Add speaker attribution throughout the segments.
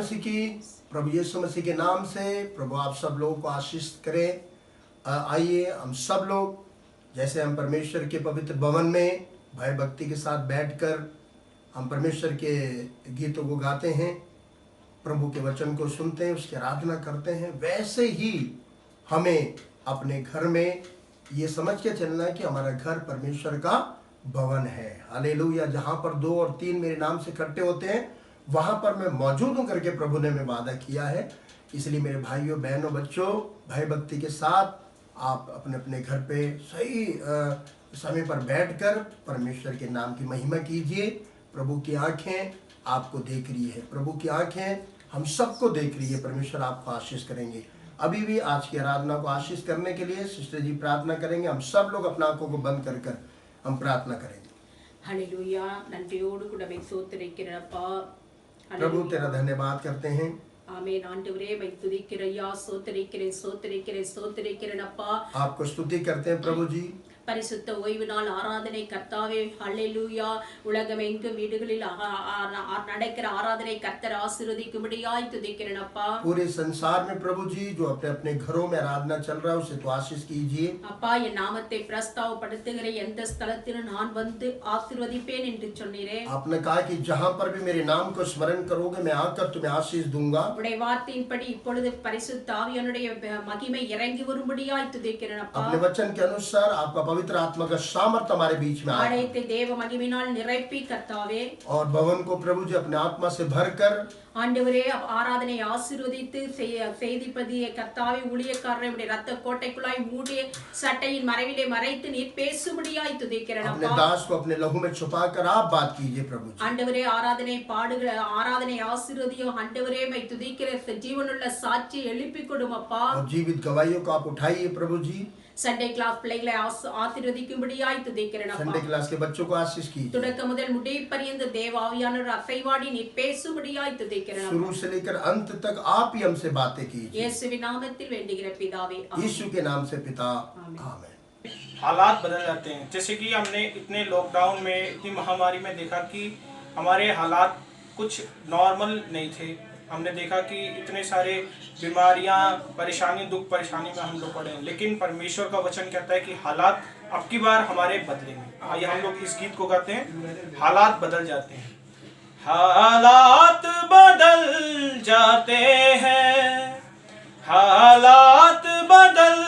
Speaker 1: मसीह की, प्रभु यीशु मसीह के नाम से प्रभु आप सब लोगों को आशीष करें। आइए हम सब लोग जैसे हम परमेश्वर के पवित्र भवन में भय भक्ति के साथ बैठकर हम परमेश्वर के गीतों को गाते हैं, प्रभु के वचन को सुनते हैं, उसकी आराधना करते हैं, वैसे ही हमें अपने घर में ये समझ के चलना है कि हमारा घर परमेश्वर का भवन है। हालेलुया। जहाँ पर 2 और 3 मेरे नाम से इकट्ठे होते हैं वहाँ पर मैं मौजूद हूँ करके प्रभु ने मैं वादा किया है। इसलिए मेरे भाइयों बहनों बच्चों, भय भक्ति के साथ आप अपने अपने घर पे सही समय पर बैठकर परमेश्वर के नाम की महिमा कीजिए। प्रभु की आंखें आपको देख रही है, प्रभु की आंखें हम सबको देख रही है। परमेश्वर आपको आशीष करेंगे। अभी भी आज की आराधना को आशीष करने के लिए सिस्टर जी प्रार्थना करेंगे। हम सब लोग अपना आंखों को बंद कर कर हम प्रार्थना करेंगे।
Speaker 2: हालेलुया। நன்றியோடு கூட மை ஸ்தோத்திரிக்கிறப்பா।
Speaker 1: प्रभु तेरा धन्यवाद करते हैं।
Speaker 2: ஆமென் ஆண்டவரே, மை துதிக்கிறையா, ஸ்தோத்திரிக்கிறேன் அப்பா।
Speaker 1: आपको स्तुति करते हैं प्रभु जी।
Speaker 2: பரிசுத்த ஓய்வு நாள் ஆராதனை கர்த்தாவே, ஹல்லேலூயா। உலகமெங்கும் வீடுகளில் நடக்கிற ஆராதனை கர்த்தர் ஆசீர்வதிக்கும்படியாய் துதிக்கிறேன் அப்பா।
Speaker 1: पूरे संसार में प्रभु जी जो अपने अपने घरों में आराधना चल रहा है उसे तो आशीष कीजिए।
Speaker 2: அப்பா, என் நாமத்தை பிரஸ்தாவப்படுத்துகிற எந்த ஸ்தலத்திலும் நான் வந்து ஆசீர்வதிப்பேன் என்று சொன்னீரே।
Speaker 1: आपने कहा कि जहाँ पर भी मेरे नाम को स्मरण करोगे मैं आकर तुम्हें आशीष दूंगा।
Speaker 2: உடைய வார்த்தையின்படி இப்பொழுது பரிசுத்த ஆவியானுடைய மகிமை இறங்கி வரும்படியாய் துதிக்கிறேன் அப்பா।
Speaker 1: अपने वचन के अनुसार आपका पवित्र आत्मा का सामर्थ हमारे बीच में आए
Speaker 2: ஆடைத்தை தேவ மகிமையினால் நிரப்பி கர்த்தாவே,
Speaker 1: और भवन को प्रभु जी अपने आत्मा से भरकर
Speaker 2: ஆண்டவரே ஆராதனை ஆசீர்வதித்து செய்திப்பதியை கர்த்தாவே, ஊழியக்காரரை உடைய ரத்த கோட்டைக்குள்ளாய் மூடிய சட்டையின் மறைவிலே மறைத்து நீர் பேசும்படியாய் துதிக்கிறேன்
Speaker 1: अपने
Speaker 2: அப்பா।
Speaker 1: दास को अपने लहू में छुपाकर आप बात कीजिए प्रभु जी।
Speaker 2: ஆண்டவரே ஆராதனை பாடுகிற ஆராதனை ஆசீர்வதியும் ஆண்டவரே, மை துதிக்கிற ஜீவனுள்ள சாட்சி எழுப்பி கொடும் அப்பா।
Speaker 1: और जीवित गवाहियों को आप उठाइए प्रभु जी।
Speaker 2: சண்டே கிளாஸ் பிள்ளைகளை ஆசீர்வதிக்கும்படியாய் துதிக்கிறேன் அப்பா।
Speaker 1: संडे क्लास के बच्चों को आशीष कीजिए।
Speaker 2: தொடக்க முதல் முடிவு பரியந்த தேவ ஆவியானவர் அசைவாடி நீர் பேசும்படியாய் துதிக்கிறேன்
Speaker 1: शुरू से लेकर अंत तक आप ही हमसे बातें कीजिए।
Speaker 2: இயேசுவின் நாமத்தில் வேண்டுகிற பிதாவே,
Speaker 1: यीशु के नाम से पिता, आमीन।
Speaker 3: हालात बदल जाते हैं। जैसे कि हमने इतने लॉकडाउन में, इतनी महामारी में देखा कि हमारे हालात कुछ नॉर्मल नहीं थे। हमने देखा कि इतने सारे बीमारियां, परेशानी, दुख परेशानी में हम लोग पड़े हैं, लेकिन परमेश्वर का वचन कहता है कि हालात अब की बार हमारे बदलेंगे। आइए हम लोग इस गीत को गाते हैं, हालात बदल जाते हैं। हालात बदल जाते हैं, हालात बदल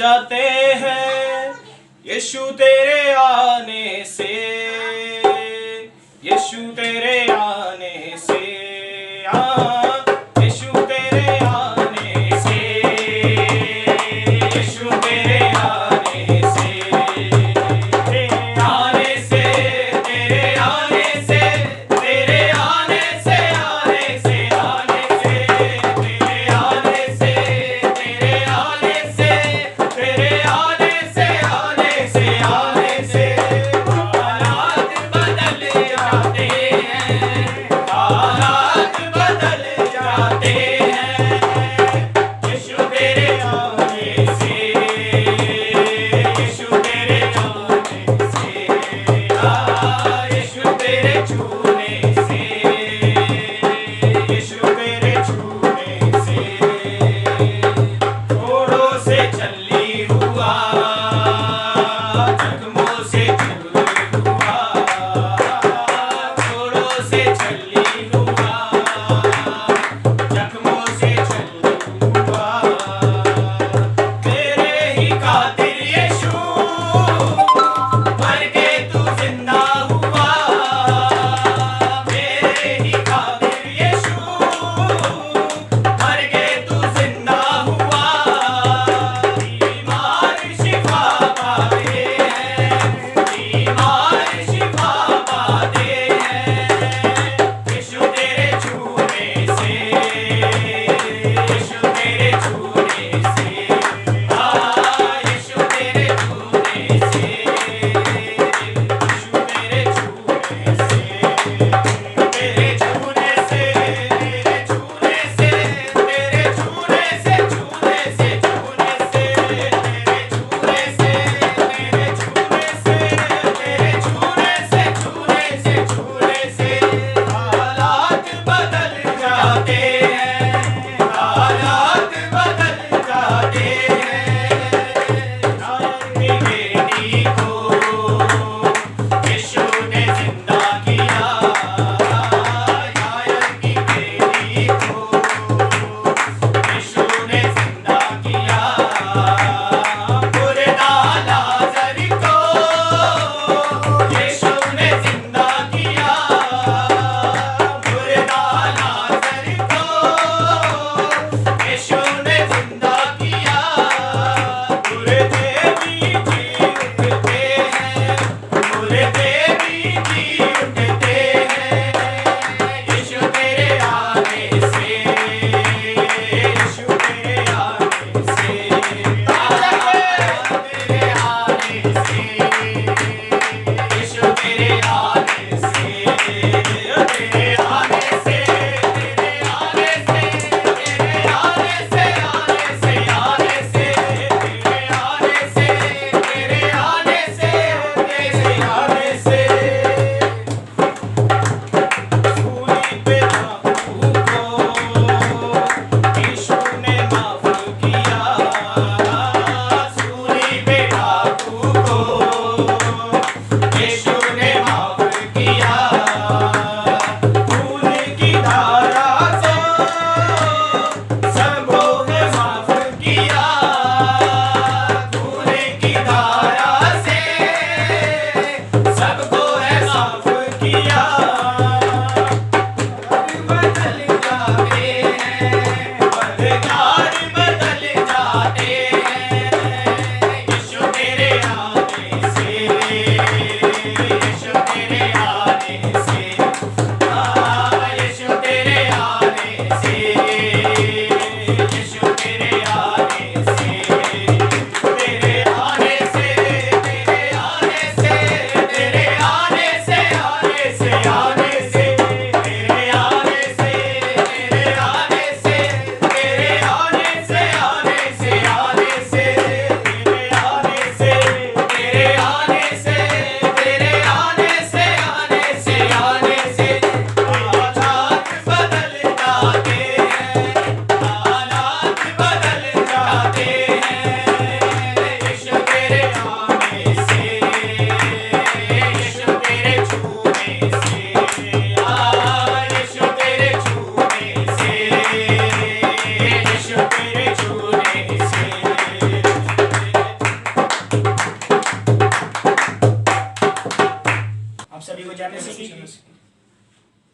Speaker 3: जाते हैं, यीशु तेरे आने से, यीशु तेरे आने से, यीशु तेरे आने से, यीशु तेरे आने से, तेरे आने से, तेरे आने से, तेरे आने से, आने से, आने से, तेरे आने से, तेरे आने से, तेरे आने से, आने से, आने से,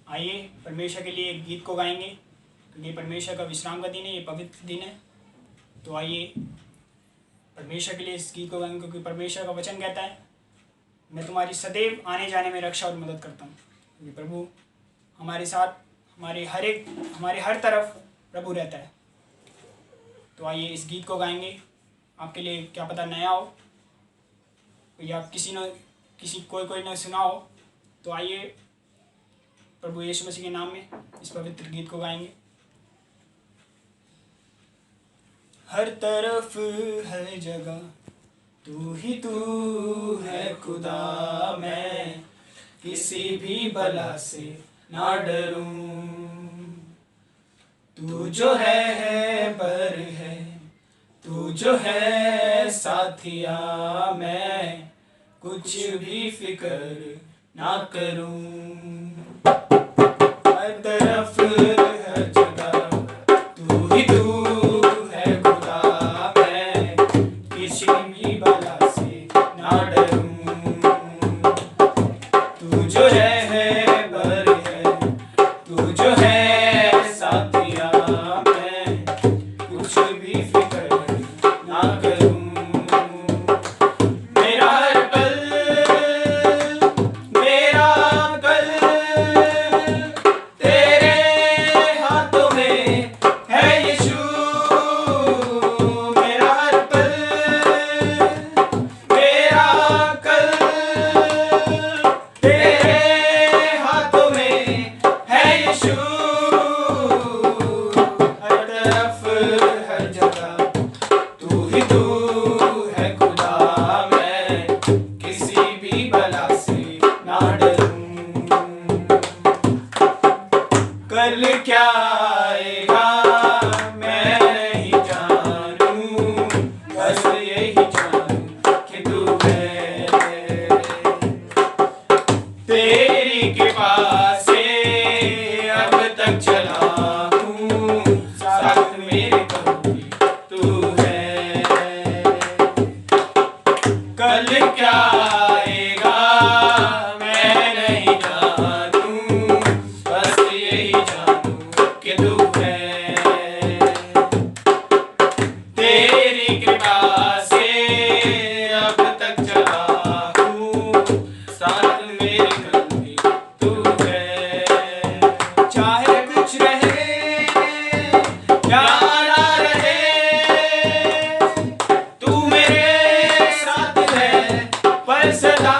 Speaker 4: आइए परमेश्वर के लिए एक गीत को गाएंगे, क्योंकि परमेश्वर का विश्राम का दिन है, ये पवित्र दिन है। तो आइए परमेश्वर के लिए इस गीत को गाएंगे, क्योंकि परमेश्वर का वचन कहता है, मैं तुम्हारी सदैव आने जाने में रक्षा और मदद करता हूँ। क्योंकि प्रभु हमारे साथ, हमारे हर तरफ प्रभु रहता है। तो आइए इस गीत को गाएंगे। आपके लिए क्या पता नया हो या कोई ने सुना हो। तो आइए प्रभु यीशु मसीह के नाम में इस पवित्र गीत को गाएंगे। हर तरफ हर जगह तू ही तू है खुदा, मैं किसी भी बला से ना डरूं। तू जो है पर है, तू जो है साथिया, मैं कुछ भी फिक्र ना करूं। हर तरफ हर जगह तू ही तू है खुदा, मैं किसी भी बला से ना डरूं। तू जो है पर है, तू जो है साथिया, मैं कुछ भी फिक्र ना करूं। कल क्या आएगा मैं नहीं जानूं, बस यही जानूं कि तू है। तेरी कृपा से अब तक चला हूँ, साथ मेरे कभी तू है। कल क्या आएगा मैं नहीं जानूं, बस यही जानूं कि तू है। तेरी कृपा से अब तक चला हूँ, साथ मेरे कभी तू है। चाहे कुछ रहे या ना रहे, तू मेरे साथ है पर सदा।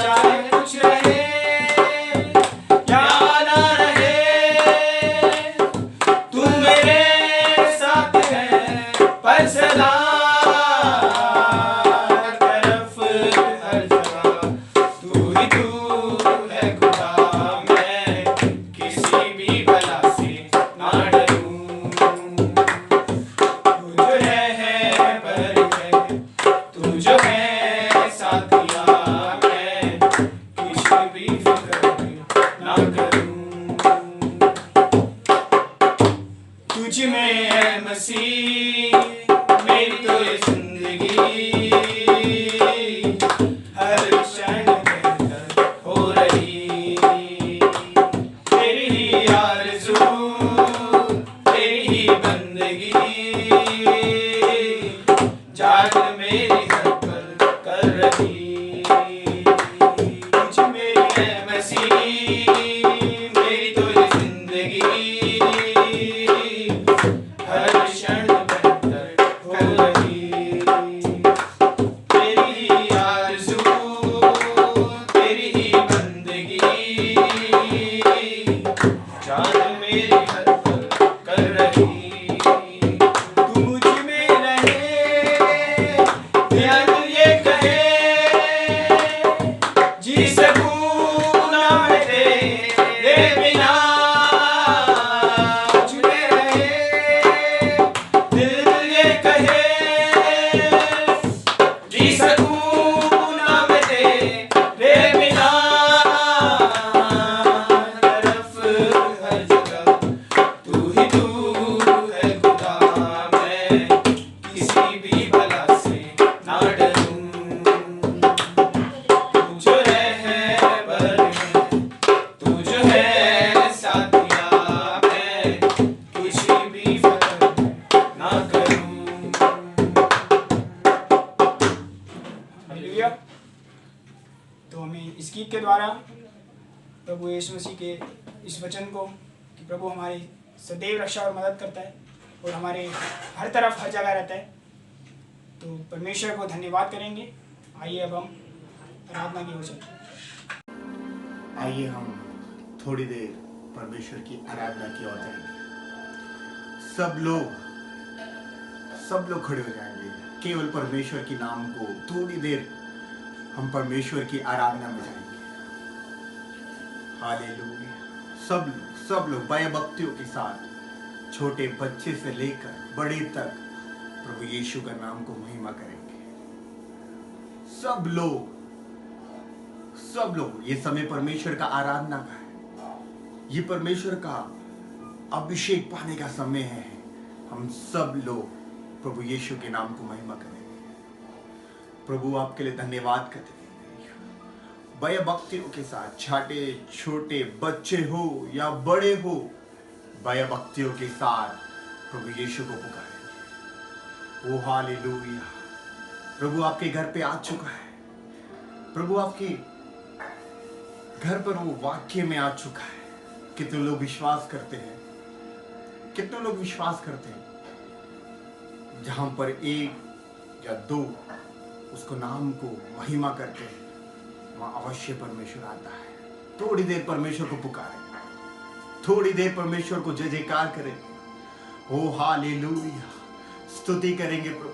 Speaker 4: चाहे कुछ रहे या ना रहे, तू मेरे साथ है पर सदा। हर तरफ हर जगह तू ही तू है खुदा, मैं किसी भी बला से ना डरूं। तू जो है पर है, तू जो है साथिया, मैं कुछ भी फिक्र ना करूं। तुझ में है मसीह मेरी तो ये जिंदगी, हर क्षण बेहतर हो रही। तेरी ही आरज़ू, तेरी ही बंदगी, जान मेरी हर पल हालेलुया। तो हमें इस गीत के द्वारा प्रभु यीशु मसीह के इस वचन को कि प्रभु हमारी सदैव रक्षा और मदद करता है और हमारे हर तरफ हर जगह रहता है, तो परमेश्वर को धन्यवाद करेंगे। आइए अब हम आराधना की ओर चलते हैं।
Speaker 5: आइए हम थोड़ी देर परमेश्वर की आराधना की ओर जाएंगे। सब लोग खड़े हो जाएंगे। केवल परमेश्वर के नाम को थोड़ी देर हम परमेश्वर की आराधना में जाएंगे। हालेलुया। सब लोग भयभक्तियों के साथ, छोटे बच्चे से लेकर बड़े तक प्रभु यीशु का नाम को महिमा करेंगे। सब लोग ये समय परमेश्वर का आराधना का है। ये परमेश्वर का अभिषेक पाने का समय है। हम सब लोग प्रभु यीशु के नाम को महिमा करेंगे। प्रभु आपके लिए धन्यवाद करते हैं। भयभक्तियों के साथ, चाहे छोटे बच्चे हो या बड़े हो, भयभक्तियों के साथ प्रभु यीशु को पुकारेंगे। ओ हालेलुया। प्रभु आपके घर पे आ चुका है। प्रभु आपके घर पर वो वाक्य में आ चुका है। कितने लोग विश्वास करते हैं? कितने लोग विश्वास करते हैं? जहां पर एक या दो उसको नाम को महिमा करते हैं, वहां अवश्य परमेश्वर आता है। थोड़ी देर परमेश्वर को पुकारें, थोड़ी देर परमेश्वर को जय जयकार करेंगे। ओ हालेलुया। स्तुति करेंगे प्रभु,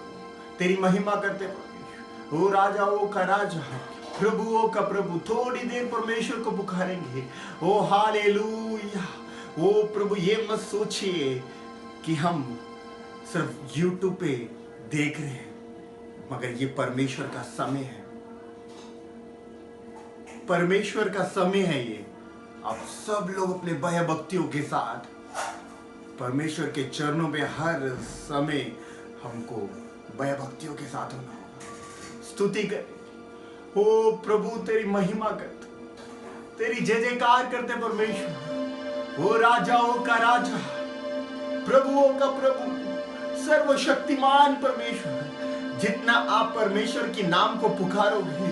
Speaker 5: तेरी महिमा करते परमेश्वर। ओ राजाओं का राजा, प्रभुओं का प्रभु। थोड़ी देर परमेश्वर को पुकारेंगे। ओ हालेलुया। ओ प्रभु, ये मत सोचिए कि हम सिर्फ YouTube पे देख रहे हैं, मगर ये परमेश्वर का समय है। परमेश्वर का समय है ये। आप सब लोग अपने भयभक्तियों के साथ परमेश्वर के चरणों में हर समय हमको भयभक्तियों के साथ होना होगा। स्तुति कर। ओ प्रभु, तेरी महिमा करते, तेरी जय जयकार करते परमेश्वर। ओ राजाओं का राजा, प्रभुओं का प्रभु, सर्वशक्तिमान परमेश्वर। जितना आप परमेश्वर के नाम को पुकारोगे,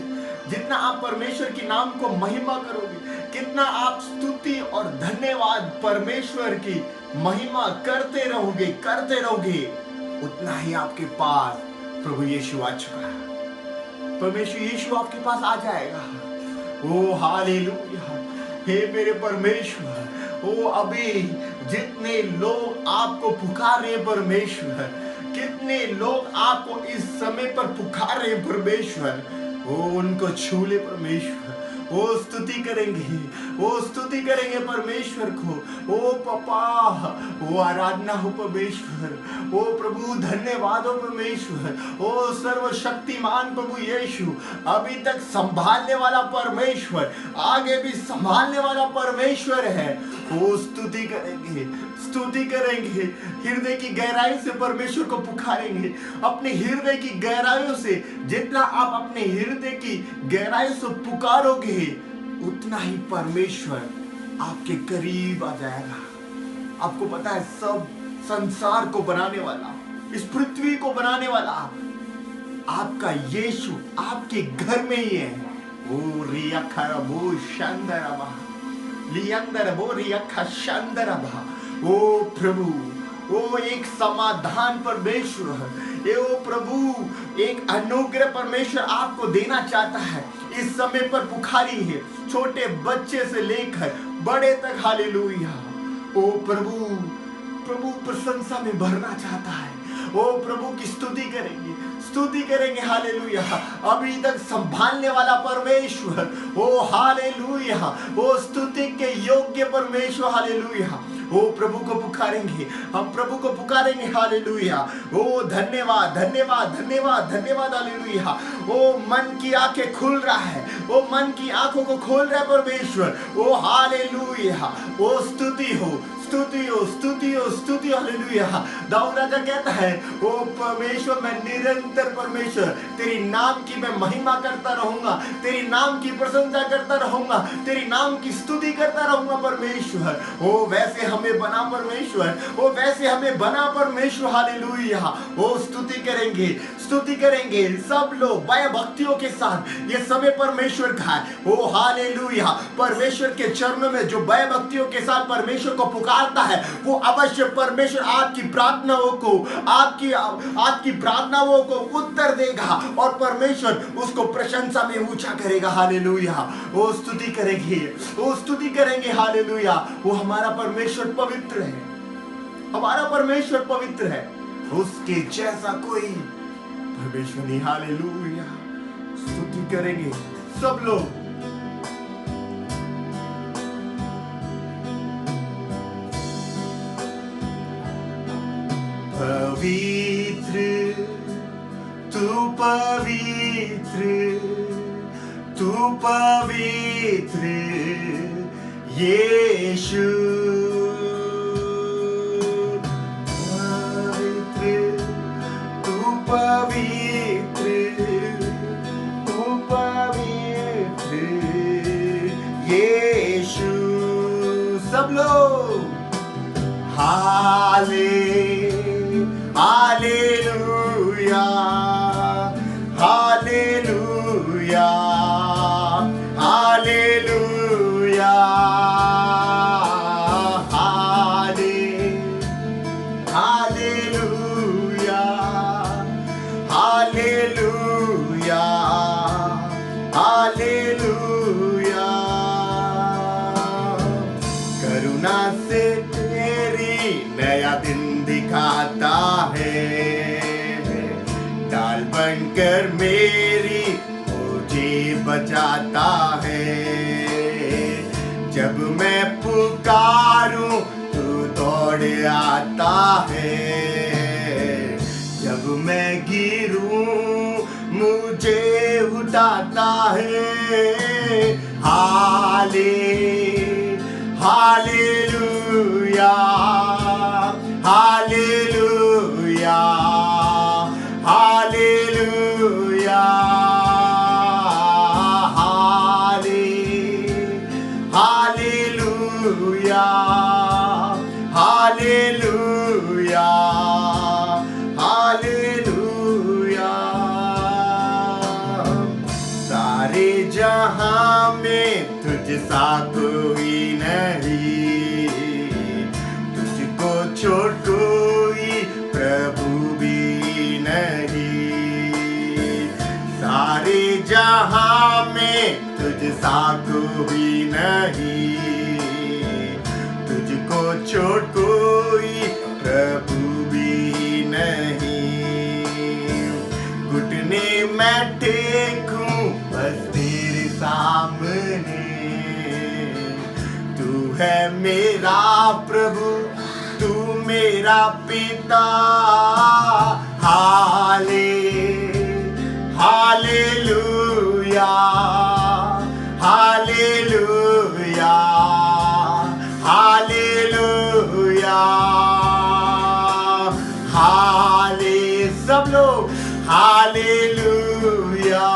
Speaker 5: जितना आप परमेश्वर के नाम को महिमा करोगे, कितना आप स्तुति और धन्यवाद परमेश्वर की महिमा करते रहोगे, उतना ही आपके पास प्रभु यीशु आ चुका है। परमेश्वर यीशु आपके पास आ जाएगा। ओ हालेलुया। हे मेरे परमेश्वर, ओ अभी जितने लोग आपको पुकार रहे हैं परमेश्वर, कितने लोग आपको इस समय पर पुकार रहे हैं परमेश्वर, ओ उनको छू ले परमेश्वर। वो स्तुति करेंगे, वो स्तुति करेंगे परमेश्वर को। ओ पापा, वो आराधना हो परमेश्वर। ओ प्रभु, धन्यवाद हो परमेश्वर। ओ सर्वशक्तिमान प्रभु यीशु, अभी तक संभालने वाला परमेश्वर, आगे भी संभालने वाला परमेश्वर है। वो स्तुति करेंगे, स्तुति करेंगे। हृदय की गहराई से परमेश्वर को पुकारेंगे, अपने हृदय की गहराइयों से। जितना आप अपने हृदय की गहराई से पुकारोगे, उतना ही परमेश्वर आपके करीब आ जाएगा। आपको पता है, सब संसार को बनाने वाला, इस पृथ्वी को बनाने वाला आपका यीशु आपके घर में ही है। ओ रिया खरबो शंदरबा, लियंदर बो रिया खशंदरबा। ओ प्रभु, ओ एक समाधान परमेश्वर, ए ओ प्रभु, एक अनुग्रह परमेश्वर आपको देना चाहता है। इस समय पर पुकारी है, छोटे बच्चे से लेकर बड़े तक। हालेलुया। ओ प्रभु, प्रभु प्रशंसा में भरना चाहता है। ओ प्रभु की स्तुति करेंगे, स्तुति करेंगे। हालेलुया। अभी तक संभालने वाला परमेश्वर, ओ हालेलुया, ओ स्तुति के योग्य परमेश्वर। हालेलुया। ओ प्रभु को पुकारेंगे, हम प्रभु को पुकारेंगे। हालेलुया। ओ धन्यवाद, धन्यवाद, धन्यवाद, धन्यवाद। हालेलुया। ओ मन की आंखें खुल रहा है, ओ मन की आंखों को खोल रहा है परमेश्वर। ओ हालेलुया। ओ स्तुति हो, स्तुति हो, स्तुति हो, स्तुति, हालेलुया। दाऊद राजा कहता है, ओ परमेश्वर, मैं निरंतर परमेश्वर तेरी नाम की मैं महिमा करता रहूंगा, तेरी नाम की प्रशंसा करता रहूंगा, तेरी नाम की स्तुति करता रहूंगा परमेश्वर। ओ वैसे हमें बना परमेश्वर, ओ वैसे हमें बना परमेश्वर, हालेलुया। ओ स्तुति करेंगे, स्तुति करेंगे सब लोग भय भक्तियों के साथ। ये समय परमेश्वर का है। ओ हालेलुया। परमेश्वर के चरणों में जो भय भक्तियों के साथ परमेश्वर को पुकारता है, वो अवश्य परमेश्वर आपकी प्रार्थनाओं को, आपकी प्रार्थनाओं को उत्तर देगा और परमेश्वर उसको प्रशंसा में ऊंचा करेगा, हालेलुया। वो स्तुति करेंगे, वो स्तुति करेंगे, हालेलुया। वो हमारा परमेश्वर पवित्र है, हमारा परमेश्वर पवित्र है, उसके जैसा कोई परमेश्वर नहीं, हालेलुया। स्तुति करेंगे सब लोग। पवित्र तू, पवित्र तू, पवित्र यीशु, पवित्र तू, पवित्र तू, पवित्र यीशु। सब लोग हालेलुया, हालेलुया, हालेलुया, हालेलुया, हालेलुया, हालेलुया। करुणा से तेरी नया दिन दिखाता है, डाल बनकर मेरी मुझे बचाता है। जब मैं पुकारूं तू दौड़ आता है, जब मैं गिरूं मुझे उठाता है। हालेलुया, हालेलुया, हालेलुया, हालेलुया, हालेलुया, हालेलुया। सारे जहां में तुझ सा कोई नहीं, तुझको छोड़ कोई प्रभु भी नहीं। सारे जहां में तुझ सा कोई नहीं, तुझको छोड़ कोई प्रभु भी नहीं। घुटने मैं टेकूं बस तेरे सामने, तू है मेरा प्रभु, तू मेरा पिता। हालेलुया, हालेलुया, हालेलुया, सब लोग हालेलुया,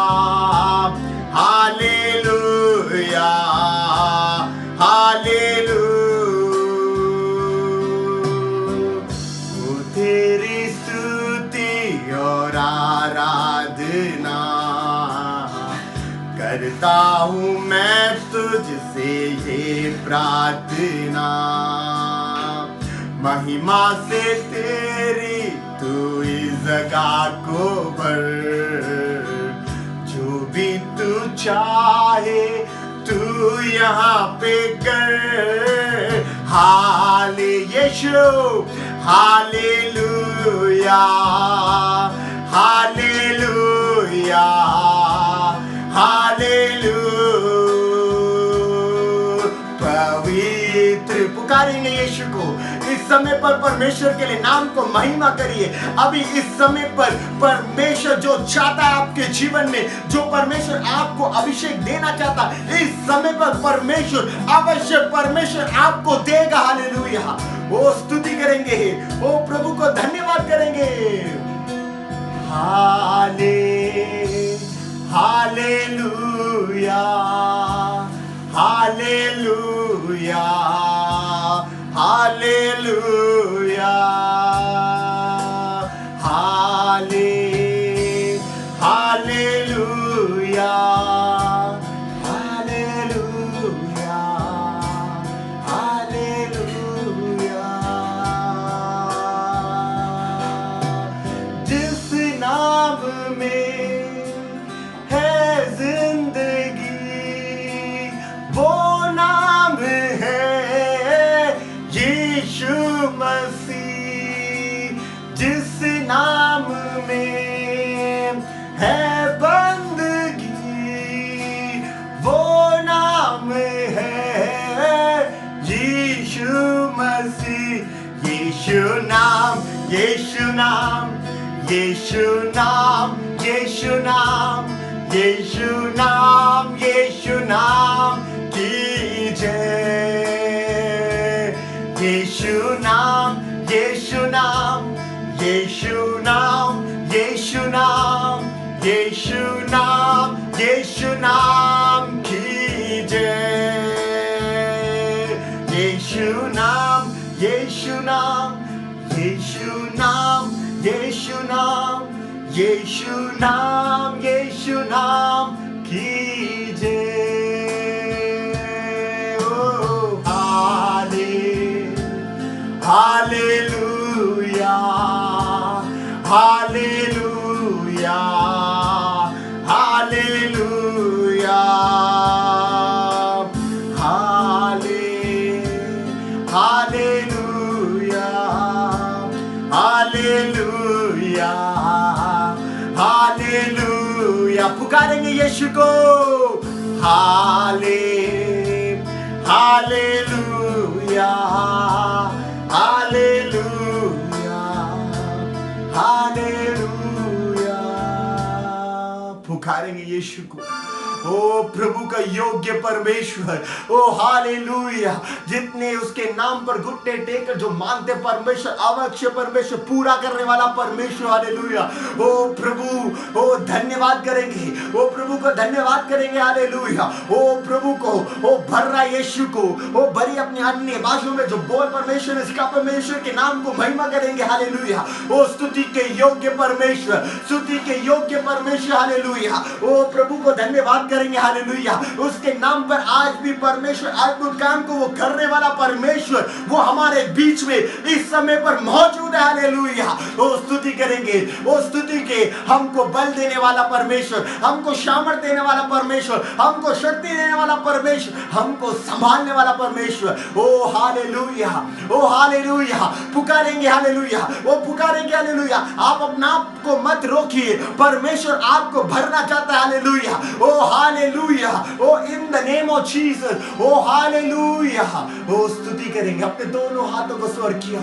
Speaker 5: हालेलुया, हालेलुया। तेरी स्तुति और आराधना करता हूँ मैं तुझसे ये प्रार्थना। महिमा से तेरी तू इस जगह को भर, जो भी तू चाहे तू यहाँ पे कर। यीशु, हालेलुया, हालेलुया, हालेलुया। पवित्र पुकारेंगे यीशु को इस समय पर परमेश्वर के लिए नाम को महिमा करिए। अभी इस समय पर परमेश्वर जो चाहता है आपके जीवन में, जो परमेश्वर आपको अभिषेक देना चाहता, इस समय पर परमेश्वर अवश्य परमेश्वर आपको देगा। हालेलुया। वो स्तुति करेंगे, वो प्रभु को धन्यवाद करेंगे। हालेलुया, हालेलुया, हालेलुया, हालेलुया, हालेलुया, हालेलुया। जिस नाम में है जिंदगी, वो नाम है यीशु मसीह। जिस नाम में है बंदगी, वो नाम है यीशु मसीह। यीशु नाम, यीशु नाम, यीशु नाम, यीशु नाम, यीशु नाम, यीशु नाम की जय। यीशु नाम, यीशु नाम, यीशु नाम, यीशु नाम, यीशु नाम, यीशु नाम की जय। यीशु नाम, यीशु नाम, यीशु नाम, यीशु नाम, यीशु नाम, यीशु नाम की जय। ओ हालेलुया, हालेलुया, हालेलुया, हालेलुया, हालेलुया, हालेलुया। पुकारेंगे यीशु को। हालेलुया, हालेलुया, हालेलुया। पुकारेंगे यीशु को। ओ प्रभु का योग्य परमेश्वर, ओ हालेलुया। जितने उसके नाम पर घुटने टेकर जो मानते परमेश्वर अवश्य परमेश्वर पूरा करने वाला परमेश्वर। हालेलुया। ओ प्रभु, ओ धन्यवाद करेंगे, ओ प्रभु को धन्यवाद करेंगे। हालेलुया। ओ प्रभु को, ओ भर रहा यीशु को, ओ भरी अपनी अन्य भाषाओं में जो बोल परमेश्वर इसका परमेश्वर के नाम को महिमा करेंगे। हालेलुया। ओ स्तुति के योग्य परमेश्वर, स्तुति के योग्य परमेश्वर। हालेलुया। ओ प्रभु को धन्यवाद करेंगे। हालेलुया। उसके नाम पर आज भी परमेश्वर अद्भुत काम को वो करने वाला परमेश्वर वो हमारे बीच में इस समय पर मौजूद है। हालेलुया। वो स्तुति करेंगे, वो स्तुति के हमको बल देने वाला परमेश्वर, हमको सामर्थ देने वाला परमेश्वर, हमको शक्ति देने वाला परमेश्वर, हमको संभालने वाला परमेश्वर। ओ हालेलुया, ओ हालेलुया। पुकारेंगे हालेलुया, वो पुकारेंगे हालेलुया। आप अपना आप को मत रोकिए, परमेश्वर आपको भरना चाहता है। हालेलुया। ओ हालेलुया। ओ in the name of Jesus. ओ हालेलुया। ओ स्तुति करेंगे। अपने दोनों हाथों को स्वर किया,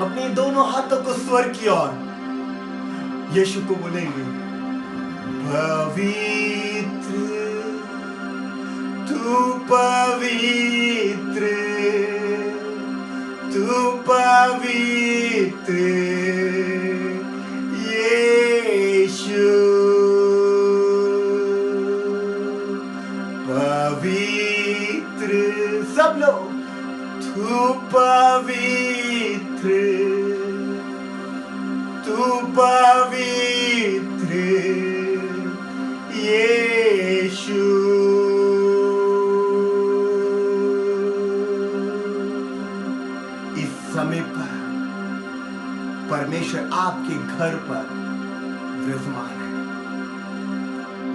Speaker 5: अपनी दोनों हाथों को स्वर किया और यीशु को बोलेंगे पवित्र, तू पवित्र, तू पवित्र यीशु, पवित्र। सब लोग तू पवित्र, तू पवित्र यीशु। इस समय पर परमेश्वर आपके घर पर विराजमान है।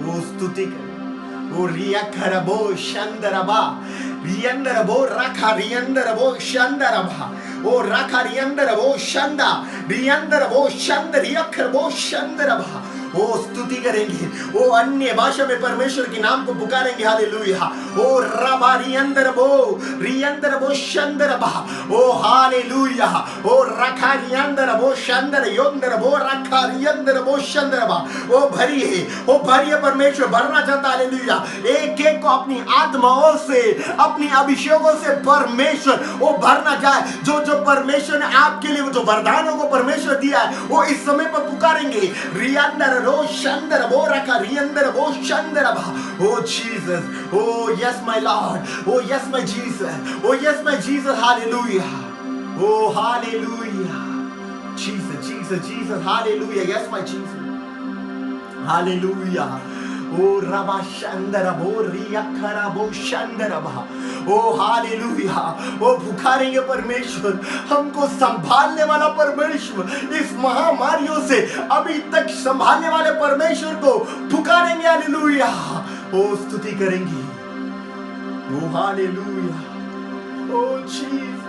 Speaker 5: वो स्तुति करें। ओ रिया खरबो शंदरबा, रियंदरबो रखा रियंदरबो शंदरबा, ओ रखा रियंदरबो शंदा, रियंदरबो शंद रियखरबो शंदरबा। वो स्तुति करेंगे, वो अन्य भाषा में परमेश्वर के नाम को पुकारेंगे। हालेलुया। ओ रबा रियंदर बो शंदर बा, ओ हालेलुया। ओ रखा रियंदर बो शंदर योंदर बो रखा रियंदर बो शंदर बा। वो भरी है, वो भरी है, परमेश्वर भरना चाहता। हालेलुया। एक एक को अपनी आत्माओं से, अपनी अभिषेकों से परमेश्वर वो भरना चाहे। जो जो परमेश्वर ने आपके लिए जो वरदानों को परमेश्वर दिया है, वो इस समय पर पुकारेंगे। रियंदर रो शंदर बो रखा रियंदर बो शंदर बा। ओ जीसस, ओ यस माय लॉर्ड, ओ यस माय जीसस, ओ यस माय जीसस। हालेलुया, ओ हालेलुया। जीसस जीसस जीसस, हालेलुया। यस माय जीसस, हालेलुया। ओ रबा शंदर बो रियखरा बो शंदर बा। ओ हालेलुया। ओ पुकारेंगे परमेश्वर, हमको संभालने वाला परमेश्वर, इस महामारियों से अभी तक संभालने वाले परमेश्वर को पुकारेंगे। हालेलुया। ओ स्तुति करेंगे। ओ हालेलुया। ओ जीसस,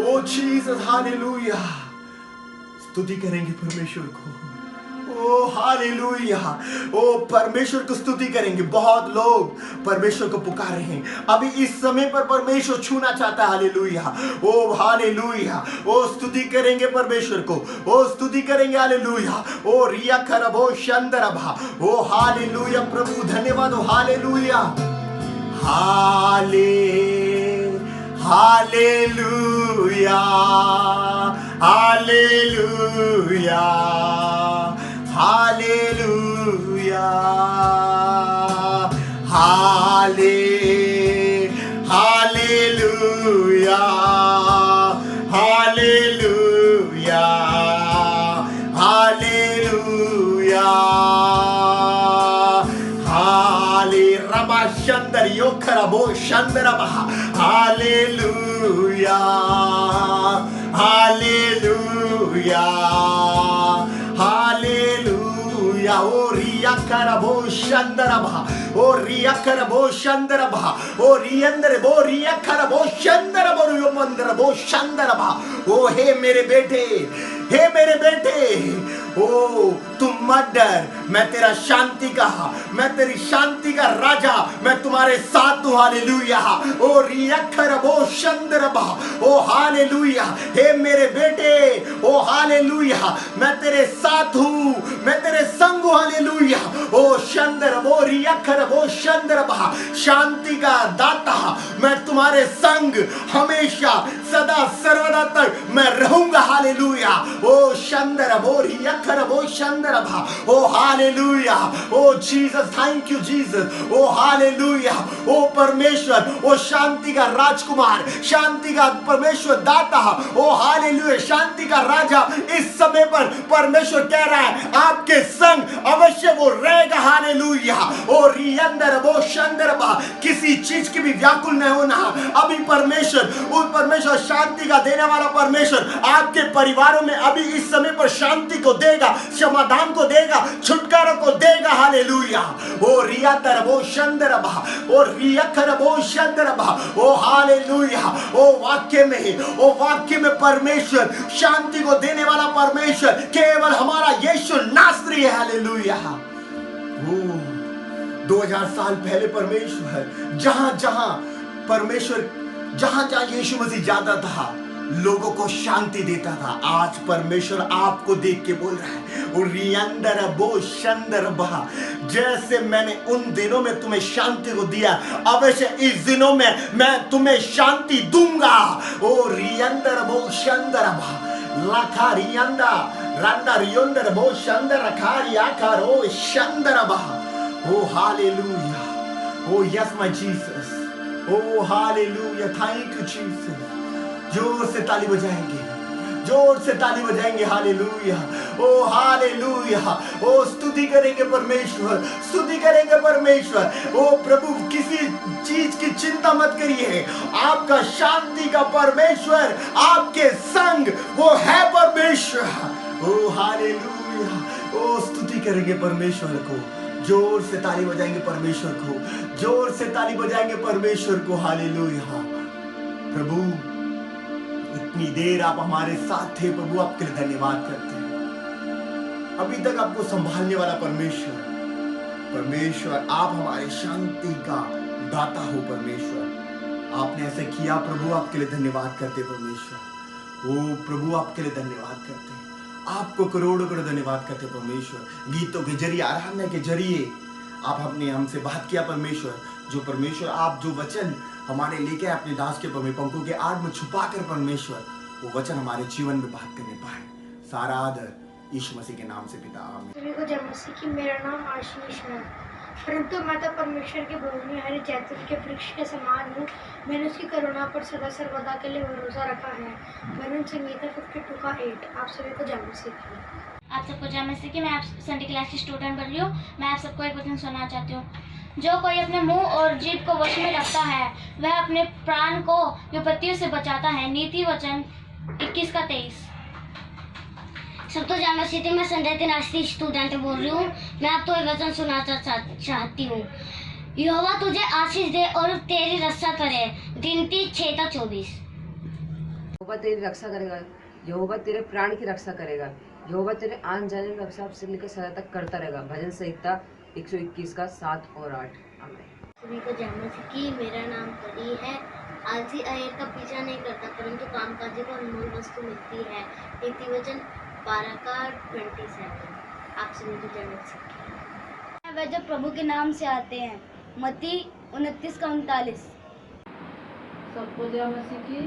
Speaker 5: ओ जीसस, हालेलुया। स्तुति करेंगे परमेश्वर को। ओ हालेलुया। ओ परमेश्वर को स्तुति करेंगे। बहुत लोग परमेश्वर को पुकार रहे हैं, अभी इस समय पर परमेश्वर छूना चाहता है। हालेलुया, ओ हालेलुया। ओ स्तुति करेंगे परमेश्वर को, ओ स्तुति करेंगे। हालेलुया। ओ रिया खरबो शंदरभा, ओ हालेलुया। प्रभु धन्यवाद हो। हालेलुया, हाले हालेलुया, हालेलुया, हालेलुया, हाले हालेलुया, हालेलुया, हालेलुया, हाले रबा शंदर योखरबो शंदरबा। हालेलुया, हालेलुया, हालेलुया। ओ रिया करबो शंदरबा, ओ रिया करबो शंदरबा, ओ रियंदर बो रिया करबो शंदरबो यो मंदर बो शंदरबा। ओ हे मेरे बेटे, हे मेरे बेटे, ओ तुम मत डर, मैं तेरा शांति का, मैं तेरी शांति का राजा, मैं तुम्हारे साथ हूं। हालेलुया। ओ रियखर बो शंदरबा, ओ हालेलुया। हे मेरे बेटे, ओ हालेलुया, मैं तेरे साथ हूं, मैं तेरे संग हूं। हालेलुया। ओ शंदर बो रियखर बो शंदरबा, शांति का दाता, मैं तुम्हारे संग हमेशा सदा सर्वदा तक मैं रहूंगा। हालेलुया। ओ शंदर बो रियखर बो शंदरबा, ओ हालेलुया। ओ जीसस, थैंक यू जीसस। ओ हालेलुया। ओ परमेश्वर, ओ शांति का राजकुमार, शांति का परमेश्वर दाता, ओ हालेलुया, शांति का राजा, इस समय पर परमेश्वर कह रहा है आपके संग अवश्य वो रहेगा। हालेलुया। ओ रियंदर वो शंदरबा, किसी चीज की भी व्याकुल नहीं होना। अभी परमेश्वर, उस परमेश्वर शांति का देने वाला परमेश्वर आपके परिवारों में अभी इस समय पर शांति को देगा, समाधान को देगा, छुटकारा को देगा। हालेलुया। ओ रियंदर वो शंदरबा, ओ रियखर वो शंदरबा, ओ हालेलुया। ओ वाक्य में परमेश्वर, शांति को देने वाला परमेश्वर केवल हमारा यीशु नासरी है। हालेलुया। 2000 साल पहले परमेश्वर जहां जहां यीशु मसीह जाता था लोगों को शांति देता था। आज परमेश्वर आपको देख के बोल रहा है, रियंदर बो शंदर बहा, जैसे मैंने उन दिनों में तुम्हें शांति को दिया, अवश्य इस दिनों में मैं तुम्हें शांति दूंगा। ओ रियंदर बो शंदर बहा, लाखा रियंदा रंदा रियंदर बो शंदर खारी आकार ओ शंदर बहा। ओ हालेलुया। ओ यस माय जीसस। ओ हालेलुया। Thank you Jesus. जोर से ताली बजाएंगे, जोर से ताली बजाएंगे। हालेलुया। ओ हालेलुया। ओ स्तुति करेंगे परमेश्वर, स्तुति करेंगे परमेश्वर। ओ प्रभु, किसी चीज की चिंता मत करिए, आपका शांति का परमेश्वर आपके संग वो है परमेश्वर। ओ हालेलुया। ओ स्तुति करेंगे परमेश्वर को, जोर से ताली बजाएंगे परमेश्वर को, जोर से ताली बजाएंगे परमेश्वर को। हालेलुया। प्रभु, इतनी देर आप हमारे साथ थे, प्रभु आपके लिए धन्यवाद करते हैं। अभी तक आपको संभालने वाला परमेश्वर। परमेश्वर आप हमारे शांति का दाता हो परमेश्वर। आपने ऐसे किया प्रभु, आपके लिए धन्यवाद करते परमेश्वर। ओ प्रभु आपके लिए धन्यवाद करते, आपको करोड़ों करोड़ धन्यवाद करते परमेश्वर। गीतों के जरिए, आराधना के जरिए आप अपने हमसे बात किया परमेश्वर। जो परमेश्वर आप जो वचन हमारे लेके अपने दास के पंखों के आड़ में छुपा कर परमेश्वर, वो वचन हमारे जीवन में बात करने पाए। सारा आदर यीशु मसीह के नाम से पिता, आमीन।
Speaker 6: सभी को जय मसीह की। मेरा नाम आशीष है, परंतु मैं तो परमेश्वर के भवन में हरे जैतून के वृक्ष के समान हूँ। मैंने उसकी करुणा पर सदा सर्वदा के लिए भरोसा रखा है। वरुण संगीता 52:8। आप सभी को जय मसीह की।
Speaker 7: आप सबको जय मसीह की। मैं आप संडे क्लास की स्टूडेंट बन रही हूँ। मैं आप सबको एक वचन सुनाना चाहती हूँ। जो कोई अपने मुंह और जीभ को वश में रखता है, वह अपने प्राण को विपत्तियों से बचाता है। नीति वचन 21:23।
Speaker 8: सबको जय मसीह की। मैं संडे क्लास की स्टूडेंट बोल रही हूँ। मैं आपको एक वचन सुनाना चाहती हूँ। यहोवा तुझे आशीष दे और तेरी रक्षा करे। गिनती 6:24।
Speaker 9: यहोवा तेरी रक्षा करेगा, यहोवा तेरे प्राण की रक्षा करेगा, यहोवा तेरे आने जाने में रक्षा से लेकर सदा तक करता रहेगा। भजन संहिता 121:7 और 8। आमीन।
Speaker 8: सभी को जय मसीह की। मेरा नाम परी है। आलसी अय्यर का पीछा नहीं करता, परंतु कामकाजी को अनमोल वस्तु मिलती है। नीति वचन 12:27। आप सभी को जय मसीह की।
Speaker 7: वे जो प्रभु के नाम से आते हैं। मत्ती 29:39।
Speaker 10: सबको जय मसीह की।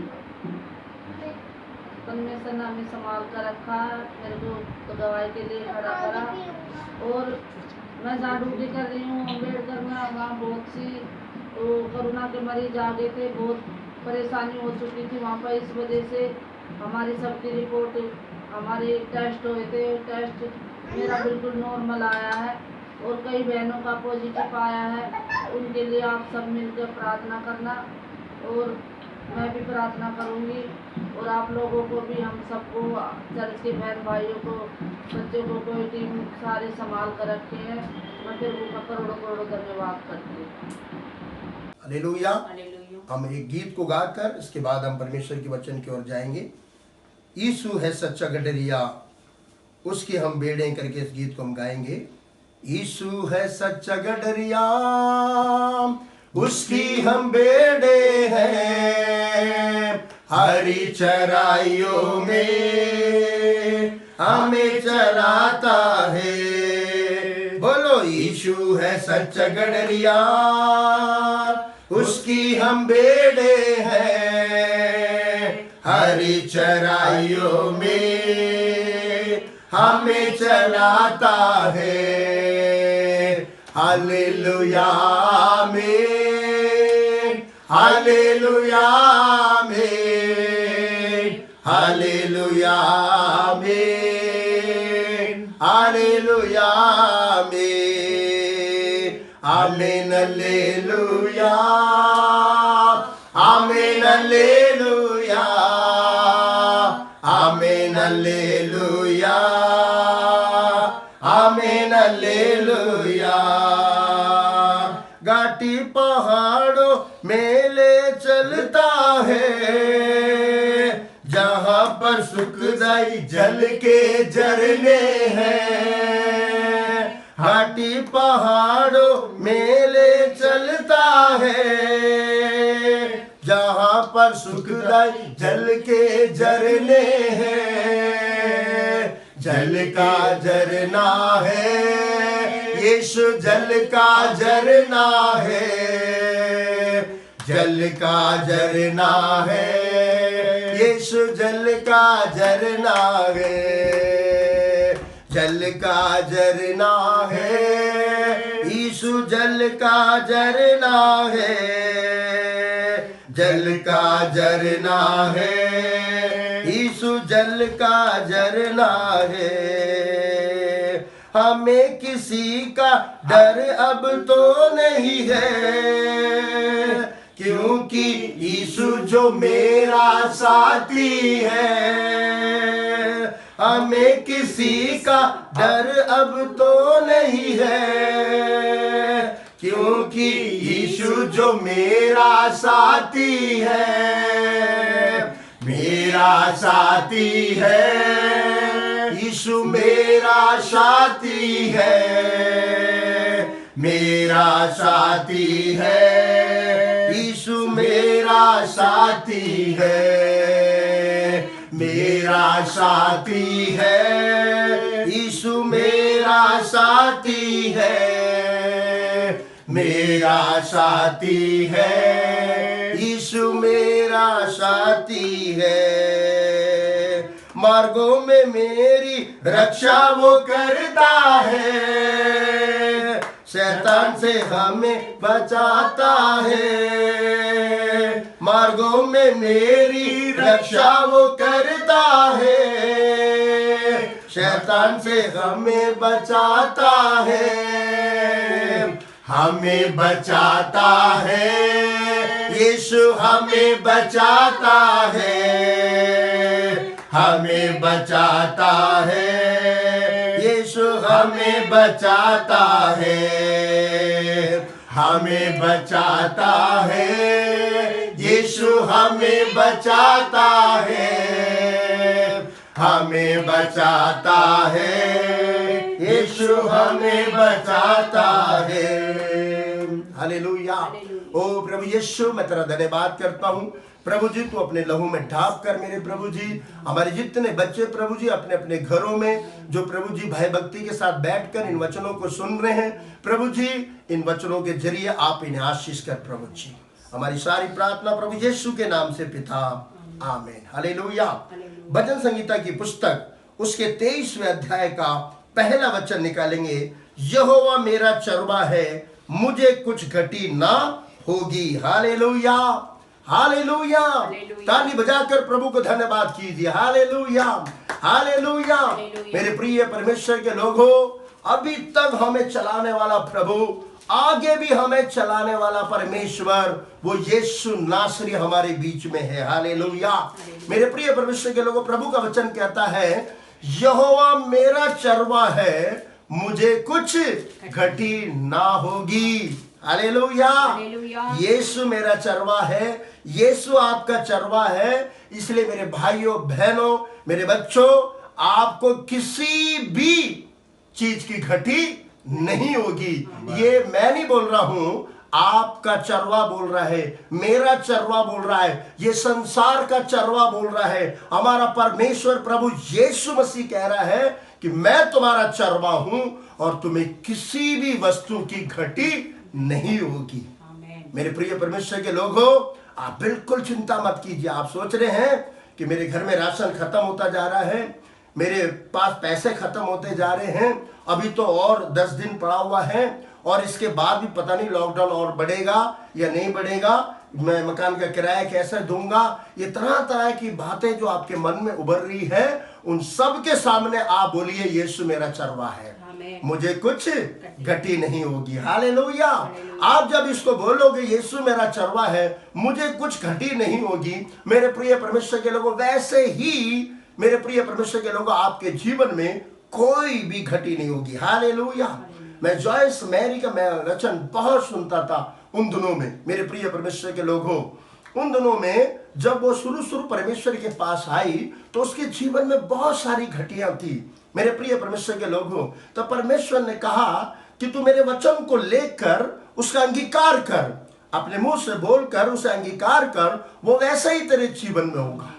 Speaker 10: परमेश्वर ने हमें संभाल कर रखा, मेरे को तो गवाही के लिए खड़ा करा। और मैं जहाँ ड्यूटी कर रही हूँ अम्बेडकर में, वहाँ बहुत सी कोरोना के मरीज आ गए थे। बहुत परेशानी हो चुकी थी वहाँ पर। इस वजह से हमारी सबकी रिपोर्ट, हमारे टेस्ट हुए थे, टेस्ट मेरा बिल्कुल नॉर्मल आया है और कई बहनों का पॉजिटिव आया है। उनके लिए आप सब मिलकर प्रार्थना करना और मैं भी प्रार्थना करूंगी। और आप लोगों को भी, हम सबको, चर्च के बहन भाइयों को, बच्चों को, कोई टीम सारे संभाल कर रखे हैं। मैं फिर उनका करोड़ों करोड़ों धन्यवाद करती हूँ।
Speaker 1: हालेलुया। हम एक गीत को गाकर इसके बाद हम परमेश्वर के वचन की ओर जाएंगे। यीशु है सच्चा गडरिया, उसकी हम बेड़े करके इस गीत को हम गाएंगे। यीशु है सच्चा गडरिया, उसकी हम बेड़े हैं। हरी चराइयों में हमें चराता है। बोलो, यीशु है सच्चा गडरिया, उसकी हम बेड़े हैं। हरी चराइयों में हमें चलाता है। हालेलुया आमीन, हालेलुया आमीन, हालेलुया आमीन, हालेलुया आमीन, आमीन हालेलुया, आमीन हालेलुया, आमीन हालेलुया, आमीन हालेलुया। घाटी पहाड़ों में ले चलता है, जहाँ पर सुखदाई जल के झरने हैं। घाटी पहाड़ों में ले चलता है, जहाँ पर सुखदाई जल के झरने हैं। जल का झरना है, यीशु जल का झरना है। जल का झरना है, यीशु जल का झरना है। जल का झरना है, यीशु जल का झरना है। जल का झरना है, यीशु जल का झरना है। हमें किसी का डर अब तो नहीं है, क्योंकि यीशु जो मेरा साथी है। हमें किसी का डर अब तो नहीं है, क्योंकि यीशु जो मेरा साथी है। मेरा साथी है, यीशु मेरा साथी है, मेरा साथी है, यीशु मेरा साथी है, मेरा साथी है, यीशु मेरा साथी है, मेरा साथी है, यीशु मेरा साथी है। मार्गों में मेरी रक्षा वो करता है, शैतान से हमें बचाता है। मार्गों में मेरी रक्षा वो करता है, शैतान से हमें बचाता है, हमें बचाता है, यीशु हमें बचाता है, हमें बचाता है, यीशु हमें बचाता है, हमें बचाता है, यीशु हमें बचाता है, हमें बचाता है, यीशु हमें बचाता है। हालेलुया। ओ प्रभु यीशु, मैं तेरा धन्यवाद करता हूँ प्रभु जी। तू अपने लहू में ढाप कर मेरे प्रभु जी, हमारे जितने बच्चे प्रभु जी अपने अपने घरों में जो प्रभु जी भय भक्ति के साथ बैठकर इन वचनों को सुन रहे हैं प्रभु जी, इन वचनों के जरिए आप इन्हें आशीष कर प्रभु जी। हमारी सारी प्रार्थना प्रभु यीशु के नाम से पिता, आमीन। हालेलुया। भजन संगीता की पुस्तक उसके 23वें अध्याय का पहला वचन निकालेंगे। यहोवा मेरा चरवा है, मुझे कुछ घटी ना होगी। Hallelujah, hallelujah. ताली बजाकर प्रभु को धन्यवाद कीजिए। Hallelujah, hallelujah. मेरे प्रिय परमेश्वर के लोगों, अभी तक हमें चलाने वाला प्रभु, आगे भी हमें चलाने वाला परमेश्वर, वो यीशु नासरी हमारे बीच में है। हालेलुया। मेरे प्रिय परमेश्वर के लोगों, प्रभु का वचन कहता है यहोवा मेरा चरवा है, मुझे कुछ घटी ना होगी। हालेलुया। यीशु मेरा चरवा है, यीशु आपका चरवा है। इसलिए मेरे भाइयों बहनों, मेरे बच्चों, आपको किसी भी चीज की घटी नहीं होगी। ये मैं नहीं बोल रहा हूं, आपका चरवा बोल रहा है, मेरा चरवा बोल रहा है, ये संसार का चरवा बोल रहा है। हमारा परमेश्वर प्रभु यीशु मसीह कह रहा है कि मैं तुम्हारा चरवा हूं और तुम्हें किसी भी वस्तु की घटी नहीं होगी। मेरे प्रिय परमेश्वर के लोगों, आप बिल्कुल चिंता मत कीजिए। आप सोच रहे हैं कि मेरे घर में राशन खत्म होता जा रहा है, मेरे पास पैसे खत्म होते जा रहे हैं, अभी तो और 10 दिन पड़ा हुआ है और इसके बाद भी पता नहीं लॉकडाउन और बढ़ेगा या नहीं बढ़ेगा, मैं मकान का किराया कैसे दूंगा। ये तरह तरह की बातें जो आपके मन में उभर रही है, उन सब के सामने आप बोलिए यीशु मेरा चरवा है, मुझे कुछ घटी नहीं होगी। हालेलुया। आप जब इसको बोलोगे यीशु मेरा चरवा है, मुझे कुछ घटी नहीं होगी, मेरे प्रिय परमेश्वर के लोगों, वैसे ही मेरे प्रिय परमेश्वर के लोगों, आपके जीवन में कोई भी घटी नहीं होगी। हालेलुया। मैं जॉयस मैरी का मैं वचन बहुत सुनता था उन दिनों में। मेरे प्रिय परमेश्वर के लोगों, उन दिनों में जब वो शुरू परमेश्वर के पास आई तो उसके जीवन में बहुत सारी घटियां थी। मेरे प्रिय परमेश्वर के लोगों, तो परमेश्वर ने कहा कि तू मेरे वचन को लेकर उसका अंगीकार कर, अपने मुंह से बोलकर उसे अंगीकार कर, वो वैसा ही तेरे जीवन में होगा।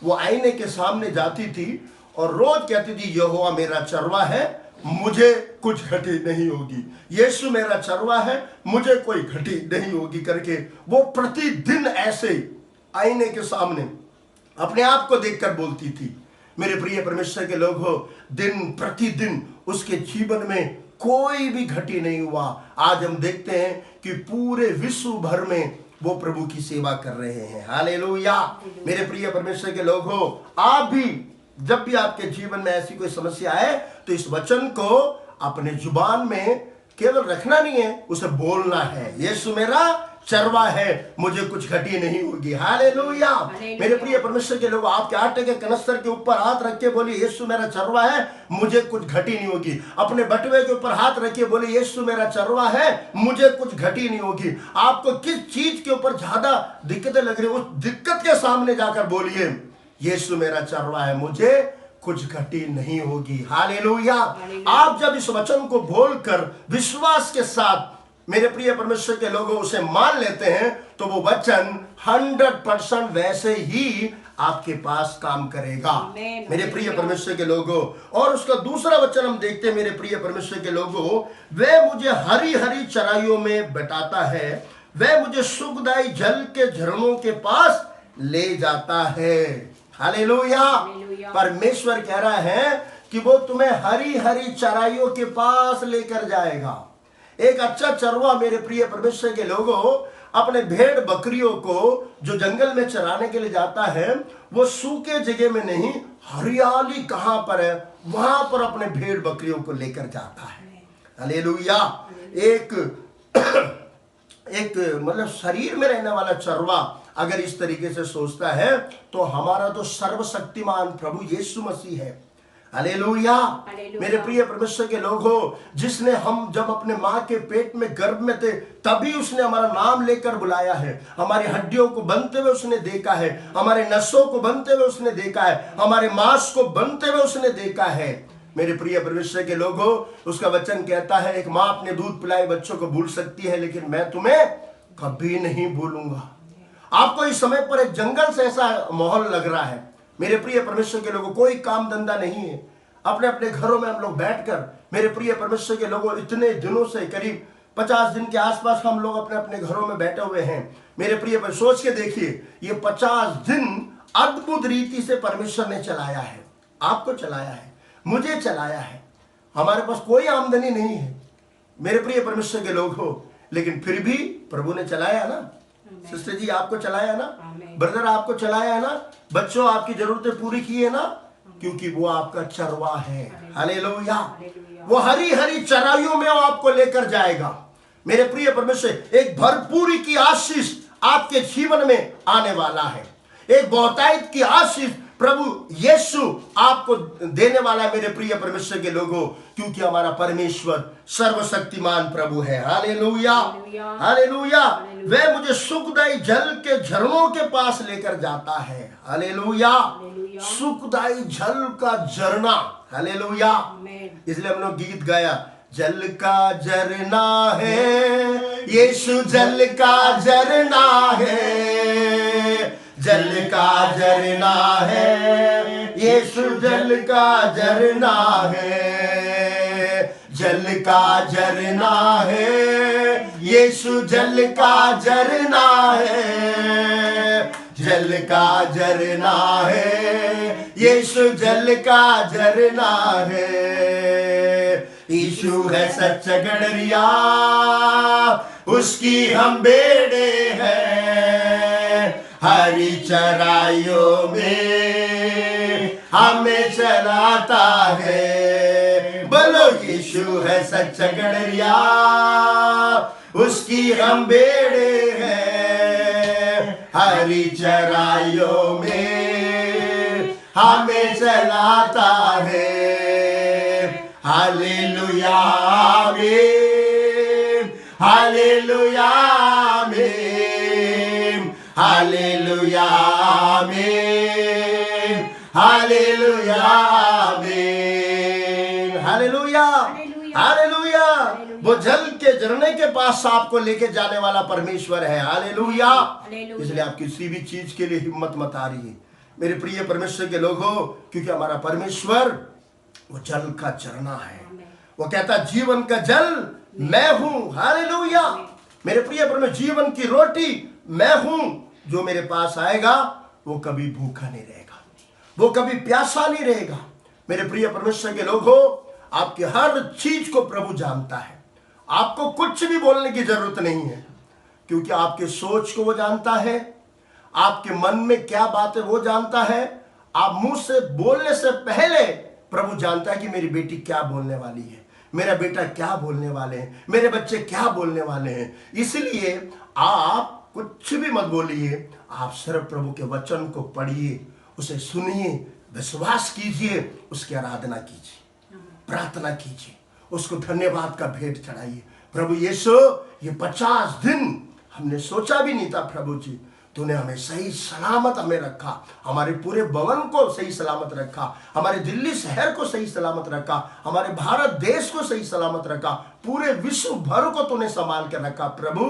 Speaker 1: वो आईने के सामने जाती थी और रोज कहती थी यहोवा मेरा चरवा है, मुझे कुछ घटी नहीं होगी। यीशु मेरा चरवा है, मुझे कोई घटी नहीं होगी करके वो प्रतिदिन ऐसे आईने के सामने अपने आप को देखकर बोलती थी। मेरे प्रिय परमेश्वर के लोगों, दिन प्रतिदिन उसके जीवन में कोई भी घटी नहीं हुआ। आज हम देखते हैं कि पूरे विश्व भर में वो प्रभु की सेवा कर रहे हैं। हालेलुया। मेरे प्रिय परमेश्वर के लोगों, आप भी जब भी आपके जीवन में ऐसी कोई समस्या आए तो इस वचन को अपने जुबान में केवल रखना नहीं है, उसे बोलना है। यीशु मेरा चरवा है, मुझे कुछ घटी नहीं होगी। हालेलुया। मेरे प्रिय परमेश्वर के लोग, आपके आटे के कनस्तर के ऊपर हाथ रख के बोलिए यीशु मेरा चरवा है, मुझे कुछ घटी नहीं होगी। अपने बटुए के ऊपर हाथ रखिए, बोलिए यीशु मेरा चरवा है, मुझे कुछ घटी नहीं होगी। आपको किस चीज के ऊपर ज्यादा दिक्कतें लग रही है, उस दिक्कत के सामने जाकर बोलिए यीशु मेरा चरवा है, मुझे कुछ घटी नहीं होगी। हालेलुया। आप जब इस वचन को बोलकर विश्वास के साथ मेरे प्रिय परमेश्वर के लोगों उसे मान लेते हैं तो वो वचन 100% वैसे ही आपके पास काम करेगा मेरे प्रिय परमेश्वर के लोगों। और उसका दूसरा वचन हम देखते हैं मेरे प्रिय परमेश्वर के लोगों, वह मुझे हरी हरी चराइयों में बैठाता है, वह मुझे सुखदायी जल के झरनों के पास ले जाता है। हालेलुया। परमेश्वर कह रहा है कि वो तुम्हें हरी हरी चराइयों के पास लेकर जाएगा। एक अच्छा चरवा मेरे प्रिय परमेश्वर के लोगों अपने भेड़ बकरियों को जो जंगल में चराने के लिए जाता है, वो सूखे जगह में नहीं, हरियाली कहां पर है वहां पर अपने भेड़ बकरियों को लेकर जाता है। हालेलुया। एक मतलब शरीर में रहने वाला चरवा अगर इस तरीके से सोचता है तो हमारा तो सर्वशक्तिमान प्रभु यीशु मसीह है। हालेलुया। मेरे प्रिय परमेश्वर के लोगों, जिसने हम जब अपने माँ के पेट में गर्भ में थे तभी उसने हमारा नाम लेकर बुलाया है, हमारी हड्डियों को बनते हुए उसने देखा है, हमारे नसों को बनते हुए उसने देखा है, हमारे मांस को बनते हुए उसने देखा है। मेरे प्रिय परमेश्वर के लोगों, उसका वचन कहता है एक माँ अपने दूध पिलाए बच्चों को भूल सकती है लेकिन मैं तुम्हें कभी नहीं भूलूंगा। आपको इस समय पर एक जंगल से ऐसा माहौल लग रहा है मेरे प्रिय परमेश्वर के लोगों, कोई काम धंधा नहीं है, अपने अपने घरों में हम लोग बैठकर मेरे प्रिय परमेश्वर के लोगों इतने दिनों से करीब 50 दिन के आसपास हम लोग अपने अपने घरों में बैठे हुए हैं। मेरे प्रिय पर सोच के देखिए, ये 50 दिन अद्भुत रीति से परमेश्वर ने चलाया है, आपको चलाया है, मुझे चलाया है। हमारे पास कोई आमदनी नहीं है मेरे प्रिय परमेश्वर के लोग हो, लेकिन फिर भी प्रभु ने चलाया ना। सिस्टर जी आपको चलाया ना, ब्रदर आपको चलाया है ना, बच्चों आपकी जरूरतें पूरी की है ना, क्योंकि वो आपका चरवा है। हालेलुया। वो हरी हरी चराइयों में आपको लेकर जाएगा। मेरे प्रिय परमेश्वर, एक भरपूरी की आशीष आपके जीवन में आने वाला है, एक बहुतायत की आशीष प्रभु यीशु आपको देने वाला है मेरे प्रिय परमेश्वर के लोगों, क्योंकि हमारा परमेश्वर सर्वशक्तिमान प्रभु है। हालेलुया। हालेलुया। वह मुझे सुखदायी जल के झरनों के पास लेकर जाता है। हालेलुया। सुखदायी जल का झरना। हालेलुया। इसलिए हम लोग गीत गाया, जल का झरना है यीशु, जल का झरना है, जल का झरना है यीशु, जल का झरना है, जल का झरना है यीशु, जल का झरना है, जल का झरना है यीशु, जल का झरना है। यीशु है सच्चा गड़रिया, उसकी हम बेड़े हैं, हरी चराइयों में हमें चलाता है। बोलो यीशु है सच्चा गड़रिया, उसकी हम बेड़े हैं, हरी चराइयों में हमें चलाता है। हालेलुया आमीन, हालेलुया आमीन, हालेलुया आमीन, हालेलुया आमीन, हालेलुया। हालेलुया। वो जल के झरने के पास आपको लेके जाने वाला परमेश्वर है। हालेलुया। इसलिए आप किसी भी चीज के लिए हिम्मत मत हारिए मेरे प्रिय परमेश्वर के लोगों, क्योंकि हमारा परमेश्वर वो जल का झरना है। वो कहता जीवन का जल मैं हूं। हालेलुया। मेरे प्रिय परमेश्वर, जीवन की रोटी मैं हूं, जो मेरे पास आएगा वो कभी भूखा नहीं रहेगा, वो कभी प्यासा नहीं रहेगा। मेरे प्रिय परमेश्वर के लोगों, आपके हर चीज को प्रभु जानता है, आपको कुछ भी बोलने की जरूरत नहीं है, क्योंकि आपके सोच को वो जानता है, आपके मन में क्या बात है वो जानता है। आप मुंह से बोलने से पहले प्रभु जानता है कि मेरी बेटी क्या बोलने वाली है, मेरा बेटा क्या बोलने वाले हैं, मेरे बच्चे क्या बोलने वाले हैं। इसलिए आप कुछ भी मत बोलिए, आप सिर्फ प्रभु के वचन को पढ़िए, उसे सुनिए, विश्वास कीजिए, उसकी आराधना कीजिए, प्रार्थना कीजिए, उसको धन्यवाद का भेंट चढ़ाइए। प्रभु यीशु, ये 50 दिन हमने सोचा भी नहीं था प्रभु जी, तूने हमें सही सलामत हमें रखा, हमारे पूरे भवन को सही सलामत रखा, हमारे दिल्ली शहर को सही सलामत रखा, हमारे भारत देश को सही सलामत रखा, पूरे विश्व भर को तूने संभाल कर रखा। प्रभु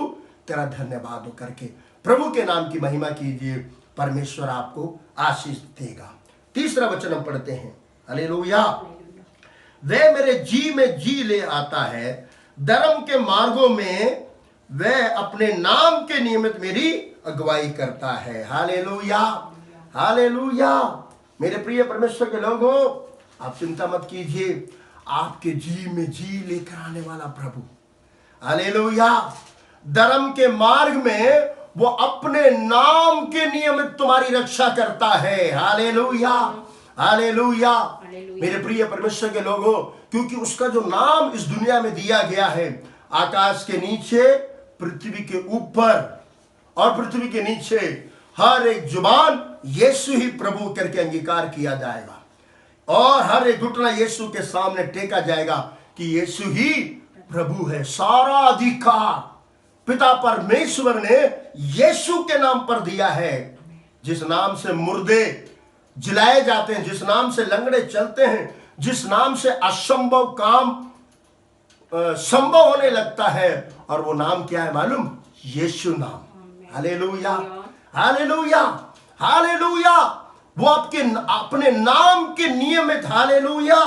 Speaker 1: तेरा धन्यवाद हो करके प्रभु के नाम की महिमा कीजिए। परमेश्वर आपको आशीष देगा। तीसरा वचन हम पढ़ते हैं। हालेलुया। वह मेरे जी में जी ले आता है, धर्म के मार्गों में वह अपने नाम के निमित्त मेरी अगुवाई करता है। Hallelujah, hallelujah. मेरे प्रिय परमेश्वर के लोगों, आप चिंता मत कीजिए, आपके जी में जी लेकर आने वाला प्रभु, हालेलुया, धर्म के मार्ग में वो अपने नाम के नियमित तुम्हारी रक्षा करता है। Hallelujah, hallelujah. मेरे प्रिय परमेश्वर के लोगों, क्योंकि उसका जो नाम इस दुनिया में दिया गया है, आकाश के नीचे, पृथ्वी के ऊपर और पृथ्वी के नीचे, हर एक जुबान यीशु ही प्रभु करके अंगीकार किया जाएगा और हर एक घुटना यीशु के सामने टेका जाएगा कि यीशु ही प्रभु है। सारा अधिकार पिता परमेश्वर ने यीशु के नाम पर दिया है, जिस नाम से मुर्दे जिलाए जाते हैं, जिस नाम से लंगड़े चलते हैं, जिस नाम से असंभव काम संभव होने लगता है। और वो नाम क्या है मालूम? यीशु नाम। हालेलुया, हालेलुया, हालेलुया। वो आपके अपने नाम के नियमित, हालेलुया।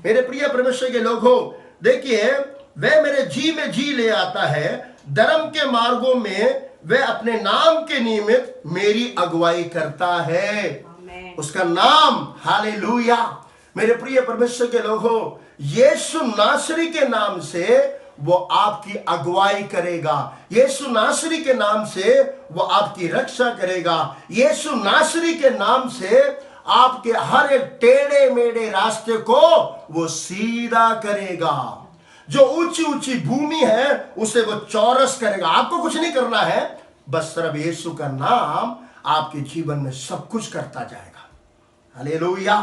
Speaker 1: मेरे प्रिय परमेश्वर के लोगों, देखिए, वह मेरे जी में जी ले आता है, धर्म के मार्गों में वह अपने नाम के निमित्त मेरी अगुवाई करता है। उसका नाम, हालेलुया। मेरे प्रिय परमेश्वर के लोगों, यीशु नासरी के नाम से वो आपकी अगुवाई करेगा। यीशु नासरी के नाम से वो आपकी रक्षा करेगा। यीशु नासरी के नाम से आपके हर एक टेढ़े मेढ़े रास्ते को वो सीधा करेगा। जो ऊंची ऊंची भूमि है उसे वो चौरस करेगा। आपको कुछ नहीं करना है, बस सिर्फ यीशु का नाम आपके जीवन में सब कुछ करता जाएगा। हालेलुया।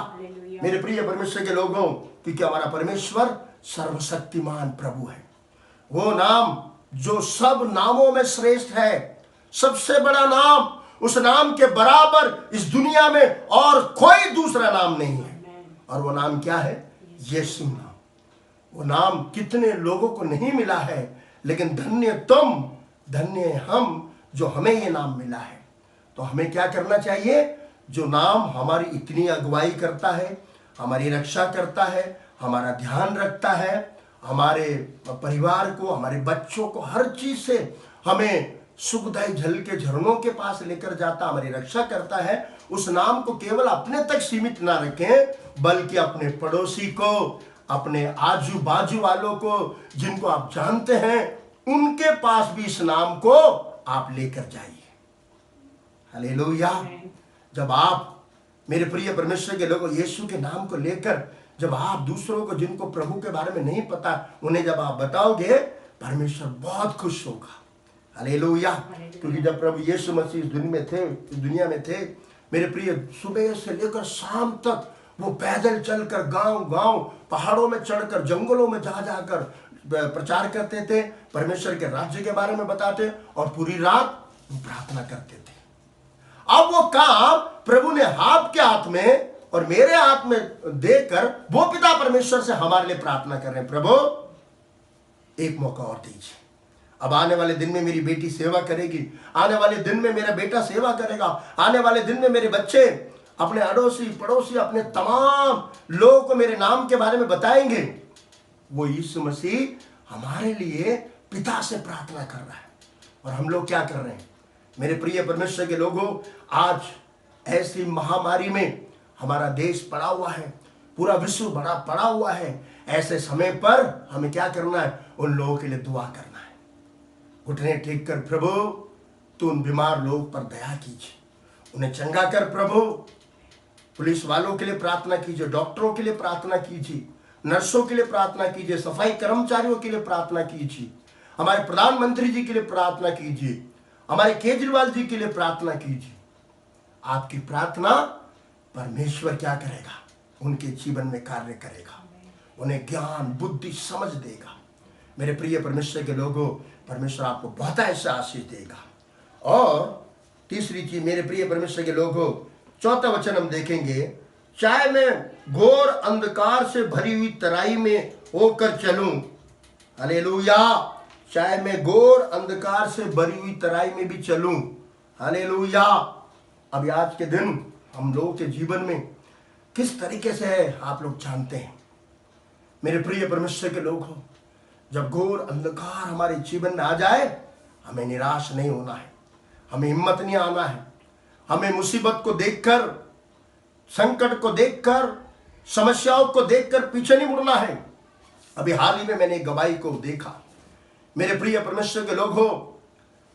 Speaker 1: मेरे प्रिय परमेश्वर के लोगों, क्योंकि हमारा परमेश्वर सर्वशक्तिमान प्रभु है। वो नाम जो सब नामों में श्रेष्ठ है, सबसे बड़ा नाम, उस नाम के बराबर इस दुनिया में और कोई दूसरा नाम नहीं है। और वो नाम क्या है? यीशु नाम। वो नाम कितने लोगों को नहीं मिला है, लेकिन धन्य तुम, धन्य हम जो हमें ये नाम मिला है। तो हमें क्या करना चाहिए? जो नाम हमारी इतनी अगुवाई करता है, हमारी रक्षा करता है, हमारा ध्यान रखता है, हमारे परिवार को, हमारे बच्चों को, हर चीज से हमें सुखदायी जल के झरनों के पास लेकर जाता, हमारी रक्षा करता है। उस नाम को केवल अपने तक सीमित ना रखें, बल्कि अपने पड़ोसी को, अपने आजू बाजू वालों को, जिनको आप जानते हैं, उनके पास भी इस नाम को आप लेकर जाइए। हालेलुया। जब आप, मेरे प्रिय परमेश्वर के लोगों, यीशु के नाम को लेकर जब आप दूसरों को, जिनको प्रभु के बारे में नहीं पता, उन्हें जब आप बताओगे, परमेश्वर बहुत खुश होगा। हालेलुया। क्योंकि जब प्रभु यीशु मसीह इस दुनिया में थे, मेरे प्रिय, सुबह से लेकर शाम तक वो पैदल चलकर गांव गांव, पहाड़ों में चढ़कर, जंगलों में जा जाकर प्रचार करते थे, परमेश्वर के राज्य के बारे में बताते और पूरी रात वो प्रार्थना करते थे। अब वो काम प्रभु ने आपके हाथ में और मेरे हाथ में देकर वो पिता परमेश्वर से हमारे लिए प्रार्थना कर रहे हैं, प्रभु एक मौका और दीजिए। अब आने वाले दिन में मेरी बेटी सेवा करेगी, आने वाले दिन में मेरा बेटा सेवा करेगा, आने वाले दिन में मेरे बच्चे अपने अड़ोसी पड़ोसी, अपने तमाम लोगों को मेरे नाम के बारे में बताएंगे। वो यीशु मसीह हमारे लिए पिता से प्रार्थना कर रहा है। और हम लोग क्या कर रहे हैं? मेरे प्रिय परमेश्वर के लोगों, आज ऐसी महामारी में हमारा देश पड़ा हुआ है, पूरा विश्व बड़ा पड़ा हुआ है। ऐसे समय पर हमें क्या करना है? उन लोगों के लिए दुआ करना है। घुटने टेक कर, प्रभु तू उन बीमार लोगों पर दया कीजिए, उन्हें चंगा कर। प्रभु पुलिस वालों के लिए प्रार्थना कीजिए, डॉक्टरों के लिए प्रार्थना कीजिए, नर्सों के लिए प्रार्थना कीजिए, सफाई कर्मचारियों के लिए प्रार्थना कीजिए, हमारे प्रधानमंत्री जी के लिए प्रार्थना कीजिए, हमारे केजरीवाल जी के लिए प्रार्थना कीजिए। आपकी प्रार्थना परमेश्वर क्या करेगा? उनके जीवन में कार्य करेगा, उन्हें ज्ञान बुद्धि समझ देगा। मेरे प्रिय परमेश्वर के लोगों, परमेश्वर आपको बहुत ऐसा आशीष देगा। और तीसरी चीज मेरे प्रिय परमेश्वर के लोगों, चौथा वचन हम देखेंगे, चाहे मैं घोर अंधकार से भरी हुई तराई में होकर चलूं, हालेलुया, चाहे मैं घोर अंधकार से भरी हुई तराई में भी चलूं, हालेलुया। अभी आज के दिन हम लोगों के जीवन में किस तरीके से है आप लोग जानते हैं। मेरे प्रिय परमेश्वर के लोग हो, जब घोर अंधकार हमारे जीवन में आ जाए, हमें निराश नहीं होना है, हमें हिम्मत नहीं आना है, हमें मुसीबत को देखकर, संकट को देखकर, समस्याओं को देखकर पीछे नहीं मुड़ना है। अभी हाल ही में मैंने एक गवाही को देखा। मेरे प्रिय परमेश्वर के लोग हो,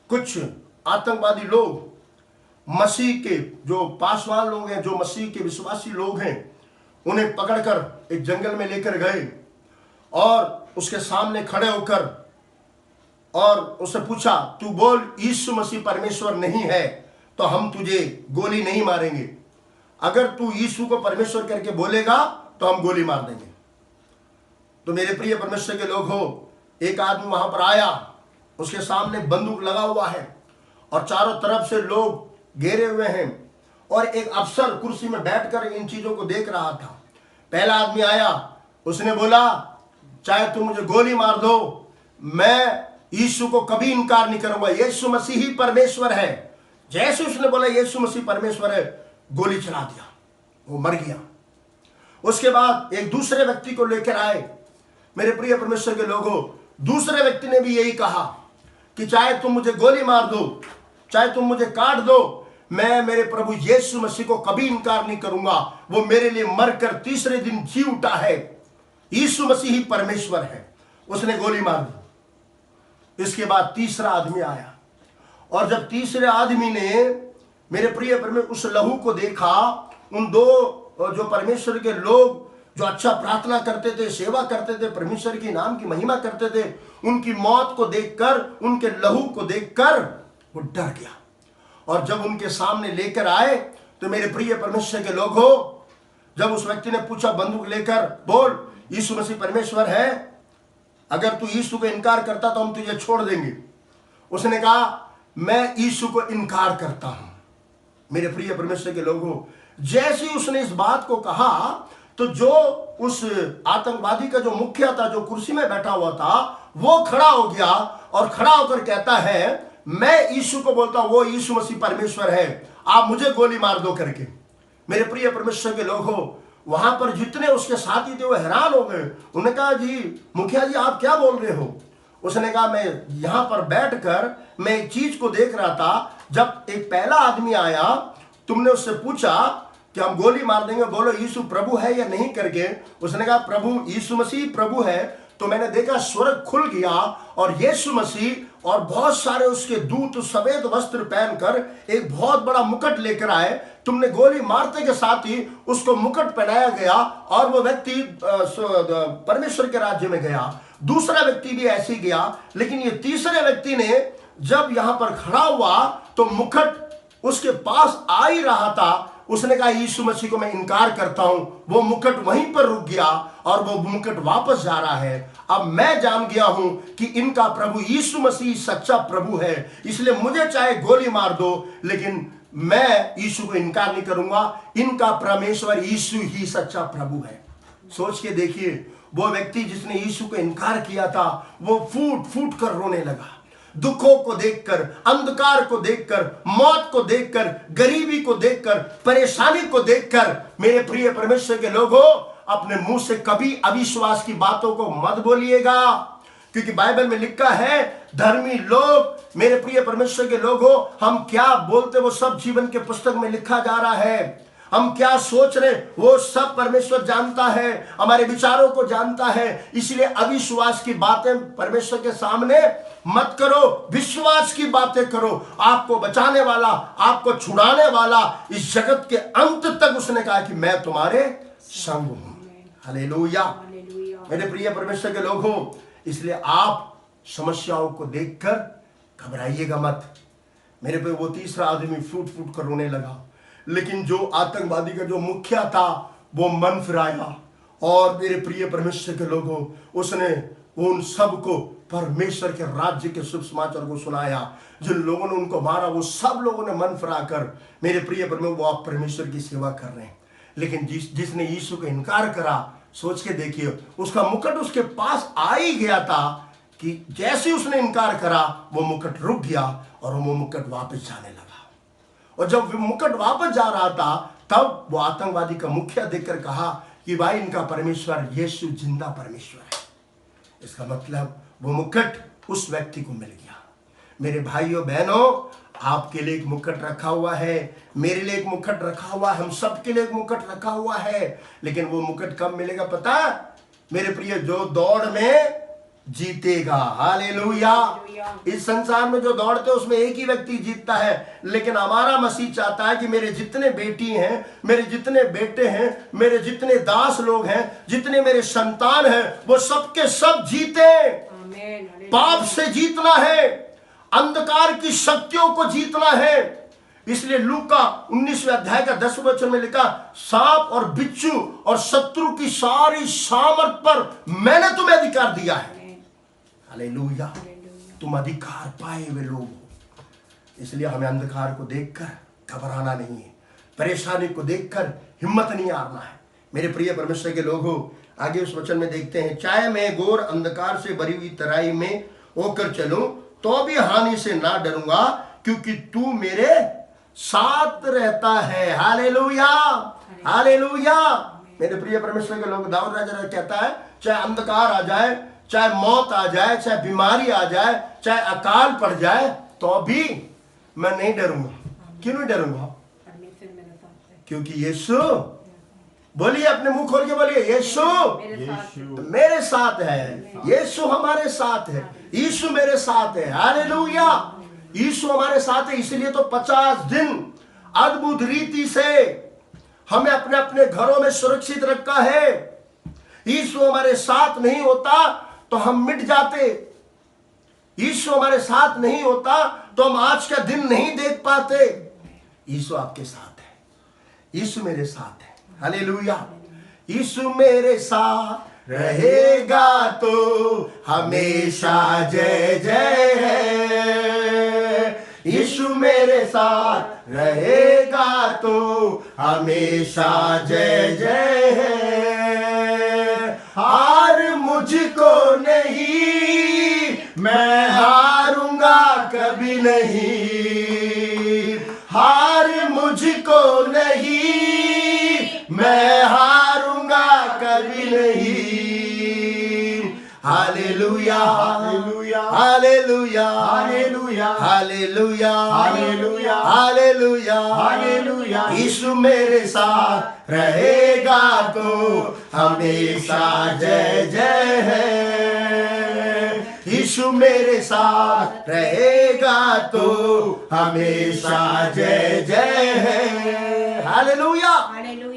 Speaker 1: कुछ आतंकवादी लोग मसीह के जो पासवान लोग हैं, जो मसीह के विश्वासी लोग हैं, उन्हें पकड़कर एक जंगल में लेकर गए और उसके सामने खड़े होकर और उससे पूछा, तू बोल यीशु मसीह परमेश्वर नहीं है तो हम तुझे गोली नहीं मारेंगे, अगर तू यीशु को परमेश्वर करके बोलेगा तो हम गोली मार देंगे। तो मेरे प्रिय परमेश्वर के लोग हो, एक आदमी वहां पर आया, उसके सामने बंदूक लगा हुआ है और चारों तरफ से लोग घेरे हुए हैं और एक अफसर कुर्सी में बैठकर इन चीजों को देख रहा था। पहला आदमी आया, उसने बोला, चाहे तुम मुझे गोली मार दो, मैं यीशु को कभी इनकार नहीं करूंगा, यीशु मसीह ही परमेश्वर है। जैसे उसने बोला यीशु मसीह परमेश्वर है, गोली चला दिया, वो मर गया। उसके बाद एक दूसरे व्यक्ति को लेकर आए। मेरे प्रिय परमेश्वर के लोगों, दूसरे व्यक्ति ने भी यही कहा कि चाहे तुम मुझे गोली मार दो, चाहे तुम मुझे काट दो, मैं मेरे प्रभु यीशु मसीह को कभी इनकार नहीं करूंगा, वो मेरे लिए मरकर तीसरे दिन जी उठा है, यीशु मसीह ही परमेश्वर है। उसने गोली मार दी। इसके बाद तीसरा आदमी आया और जब तीसरे आदमी ने मेरे प्रिय परमेश्वर उस लहू को देखा, उन दो जो परमेश्वर के लोग जो अच्छा प्रार्थना करते थे, सेवा करते थे, परमेश्वर के नाम की महिमा करते थे, उनकी मौत को देखकर, उनके लहू को देखकर वो डर गया। और जब उनके सामने लेकर आए तो मेरे प्रिय परमेश्वर के लोग हो, जब उस व्यक्ति ने पूछा बंदूक लेकर, बोल यीशु मसीह परमेश्वर है, अगर तू यीशु को इनकार करता तो हम तुझे छोड़ देंगे। उसने कहा, मैं यीशु को इनकार करता हूं। मेरे प्रिय परमेश्वर के लोगों, जैसे उसने इस बात को कहा तो जो उस आतंकवादी का जो मुखिया था, जो कुर्सी में बैठा हुआ था, वो खड़ा हो गया और खड़ा होकर कहता है, मैं यीशु को बोलता हूं वो यीशु मसीह परमेश्वर है, आप मुझे गोली मार दो करके। मेरे प्रिय परमेश्वर के लोग हो, वहां पर जितने उसके साथी थे वो हैरान हो गए। उन्होंने कहा, जी मुखिया जी आप क्या बोल रहे हो? उसने कहा, मैं यहां पर बैठकर मैं एक चीज को देख रहा था, जब एक पहला आदमी आया, तुमने उससे पूछा कि हम गोली मार देंगे, बोलो यीशु प्रभु है या नहीं करके। उसने कहा, प्रभु यीशु मसीह प्रभु है। तो मैंने देखा स्वर्ग खुल गया और यीशु मसीह और बहुत सारे उसके दूत सफेद वस्त्र पहनकर एक बहुत बड़ा मुकुट लेकर आए। तुमने गोली मारते के साथ ही उसको मुकुट पहनाया गया और वो व्यक्ति परमेश्वर के राज्य में गया। दूसरा व्यक्ति भी ऐसे ही गया, लेकिन ये तीसरे व्यक्ति ने जब यहां पर खड़ा हुआ तो मुकुट उसके पास आ ही रहा था। उसने कहा, यीशु मसीह को मैं इनकार करता हूं। वो मुकुट वहीं पर रुक गया और वो मुकुट वापस जा रहा है। अब मैं जान गया हूं कि इनका प्रभु यीशु मसीह सच्चा प्रभु है, इसलिए मुझे चाहे गोली मार दो, लेकिन मैं यीशु को इनकार नहीं करूंगा। इनका परमेश्वर यीशु ही सच्चा प्रभु है। सोच के देखिए, वो व्यक्ति जिसने यीशु को इनकार किया था, वो फूट फूट कर रोने लगा। दुखों को देखकर, अंधकार को देखकर, मौत को देखकर, गरीबी को देखकर, परेशानी को देखकर, मेरे प्रिय परमेश्वर के लोगों, अपने मुंह से कभी अविश्वास की बातों को मत बोलिएगा, क्योंकि बाइबल में लिखा है, धर्मी लोग, मेरे प्रिय परमेश्वर के लोगों, हम क्या बोलते वो सब जीवन के पुस्तक में लिखा जा रहा है। हम क्या सोच रहे वो सब परमेश्वर जानता है, हमारे विचारों को जानता है। इसलिए अविश्वास की बातें परमेश्वर के सामने मत करो, विश्वास की बातें करो। आपको बचाने वाला, आपको छुड़ाने वाला, इस जगत के अंत तक उसने कहा कि मैं तुम्हारे संग हूं। हालेलुया। मेरे प्रिय परमेश्वर के लोग हो, इसलिए आप समस्याओं को देखकर घबराइएगा मत। मेरे पे वो तीसरा आदमी फूट फूट कर रोने लगा, लेकिन जो आतंकवादी का जो मुखिया था वो मन फिराया और मेरे प्रिय परमेश्वर के लोगों, उसने वो उन सबको परमेश्वर के राज्य के शुभ समाचार को सुनाया। जिन लोगों ने उनको मारा वो सब लोगों ने मन फिराकर मेरे प्रिय परमेश्वर वो आप परमेश्वर की सेवा कर रहे हैं। लेकिन जिसने यीशु को इनकार करा, सोच के देखिए, उसका मुकुट उसके पास आ ही गया था कि जैसे उसने इनकार करा वो मुकुट रुक गया और वो मुकुट वापस जाने लगा। और जब मुकुट वापस जा रहा था तब वो आतंकवादी का मुखिया देखकर कहा कि भाई इनका परमेश्वर यीशु जिंदा परमेश्वर है। इसका मतलब वो मुकुट उस व्यक्ति को मिल गया। मेरे भाइयों बहनों, आपके लिए एक मुकुट रखा हुआ है, मेरे लिए एक मुकुट रखा हुआ है, हम सबके लिए एक मुकुट रखा हुआ है। लेकिन वो मुकुट कब मिलेगा पता? मेरे प्रिय, जो दौड़ में जीतेगा। हालेलुया। इस संसार में जो दौड़ते हैं उसमें एक ही व्यक्ति जीतता है, लेकिन हमारा मसीह चाहता है कि मेरे जितने बेटी हैं, मेरे जितने बेटे हैं, मेरे जितने दास लोग हैं, जितने मेरे संतान हैं, वो सबके सब जीते। पाप से जीतना है, अंधकार की शक्तियों को जीतना है। इसलिए लूका 19वें अध्याय का 10वें वचन में लिखा, सांप और बिच्छू और शत्रु की सारी सामर्थ पर मैंने तुम्हें अधिकार दिया है। हालेलुया। तुम अधिकार पाए हुए लोग हो। इसलिए हमें अंधकार को देखकर घबराना नहीं है, परेशानी को देखकर हिम्मत नहीं हारना है। मेरे प्रिय परमेश्वर के लोगों, आगे उस वचन में देखते हैं, चाहे मैं घोर अंधकार से भरी हुई तराई में होकर चलूं तो भी हानि से ना डरूंगा, क्योंकि तू मेरे साथ रहता है। Hallelujah, hallelujah. मेरे प्रिय परमेश्वर के लोग, दाऊद राजा कहता है, चाहे अंधकार आ जाए, चाहे मौत आ जाए, चाहे बीमारी आ जाए, चाहे अकाल पड़ जाए, तो भी मैं नहीं डरूंगा। क्यों नहीं डरूंगा? क्योंकि यीशु, बोलिए अपने मुंह खोल के बोलिए, यीशु मेरे साथ है। यीशु हमारे साथ है। यीशु मेरे साथ है। हालेलुया। यीशु हमारे साथ है। इसलिए तो 50 दिन अद्भुत रीति से हमें अपने अपने घरों में सुरक्षित रखा है। यीशु हमारे साथ नहीं होता तो हम मिट जाते। यीशु हमारे साथ नहीं होता तो हम आज का दिन नहीं देख पाते। यीशु आपके साथ है। यीशु मेरे साथ है। हालेलुया। यीशु मेरे साथ रहेगा तो हमेशा जय जय है। यीशु मेरे साथ रहेगा तो हमेशा जय जय है। हार मुझको नहीं, मैं हारूंगा कभी नहीं। हार मुझको नहीं, मैं हारूंगा कभी नहीं। हालेलुया, हालेलुया, हालेलुया, हालेलुया, हालेलुया, हालेलुया, हालेलुया, हालेलुया। यीशु मेरे साथ रहेगा तो हमेशा जय जय है। यीशु मेरे साथ रहेगा तो हमेशा जय जय है। हालेलुया।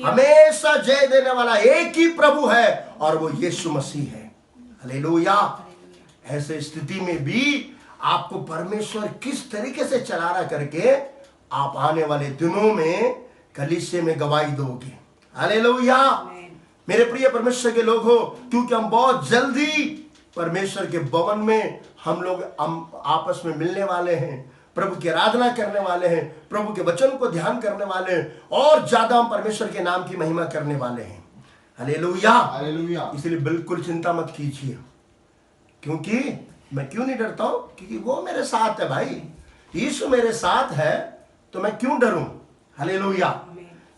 Speaker 1: हमेशा जय देने वाला एक ही प्रभु है और वो यीशु मसीह है। हालेलुया। ऐसे स्थिति में भी आपको परमेश्वर किस तरीके से चलाना करके आप आने वाले दिनों में कलीसिया में गवाही दोगे। हालेलुया। मेरे प्रिय परमेश्वर के लोग हो, क्योंकि हम बहुत जल्दी परमेश्वर के भवन में हम लोग आपस में मिलने वाले हैं, प्रभु की आराधना करने वाले हैं, प्रभु के वचन को ध्यान करने वाले हैं, और ज्यादा हम परमेश्वर के नाम की महिमा करने वाले हैं। Hallelujah, hallelujah. इसलिए बिल्कुल चिंता मत कीजिए। क्योंकि मैं क्यों नहीं डरता हूं? क्योंकि वो मेरे साथ है। भाई यीशु मेरे साथ है तो मैं क्यों डरूं? हालेलुया।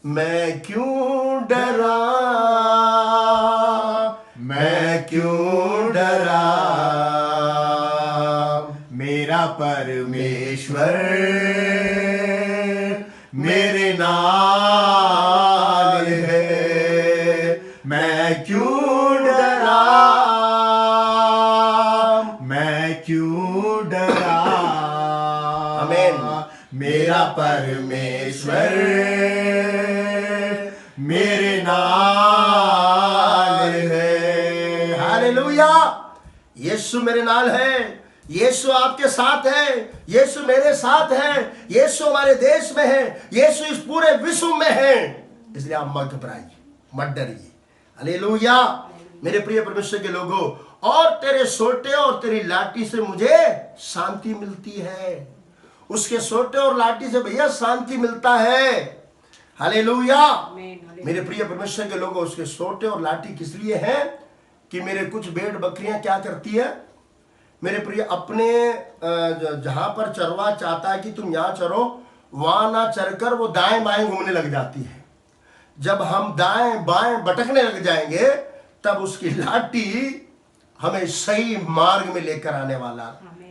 Speaker 1: मैं क्यों डरा, मैं क्यों डरा, मेरा परमेश्वर मेरे नाल है। मैं क्यों डरा, मैं क्यों डरा। आमीन। मेरा परमेश्वर मेरे नाल है। हालेलुया। यीशु मेरे नाल है। यीशु आपके साथ है। यीशु मेरे साथ है। यीशु हमारे देश में है। यीशु इस पूरे विश्व में है। इसलिए आप मत घबराइए, मत डरिए। हालेलुया। मेरे प्रिय परमेश्वर के लोगों, और तेरे सोटे और तेरी लाठी से मुझे शांति मिलती है। उसके सोटे और लाठी से भैया शांति मिलता है। हालेलुया। मेरे प्रिय परमेश्वर के लोगों, उसके सोटे और लाठी किस लिए है कि मेरे कुछ भेड़ बकरियां क्या करती है मेरे प्रिय, अपने जहां पर चरवा चाहता है कि तुम यहां चरो, वहां ना चरकर वो दाएं बाएं घूमने लग जाती है। जब हम दाएं बाएं भटकने लग जाएंगे तब उसकी लाठी हमें सही मार्ग में लेकर आने वाला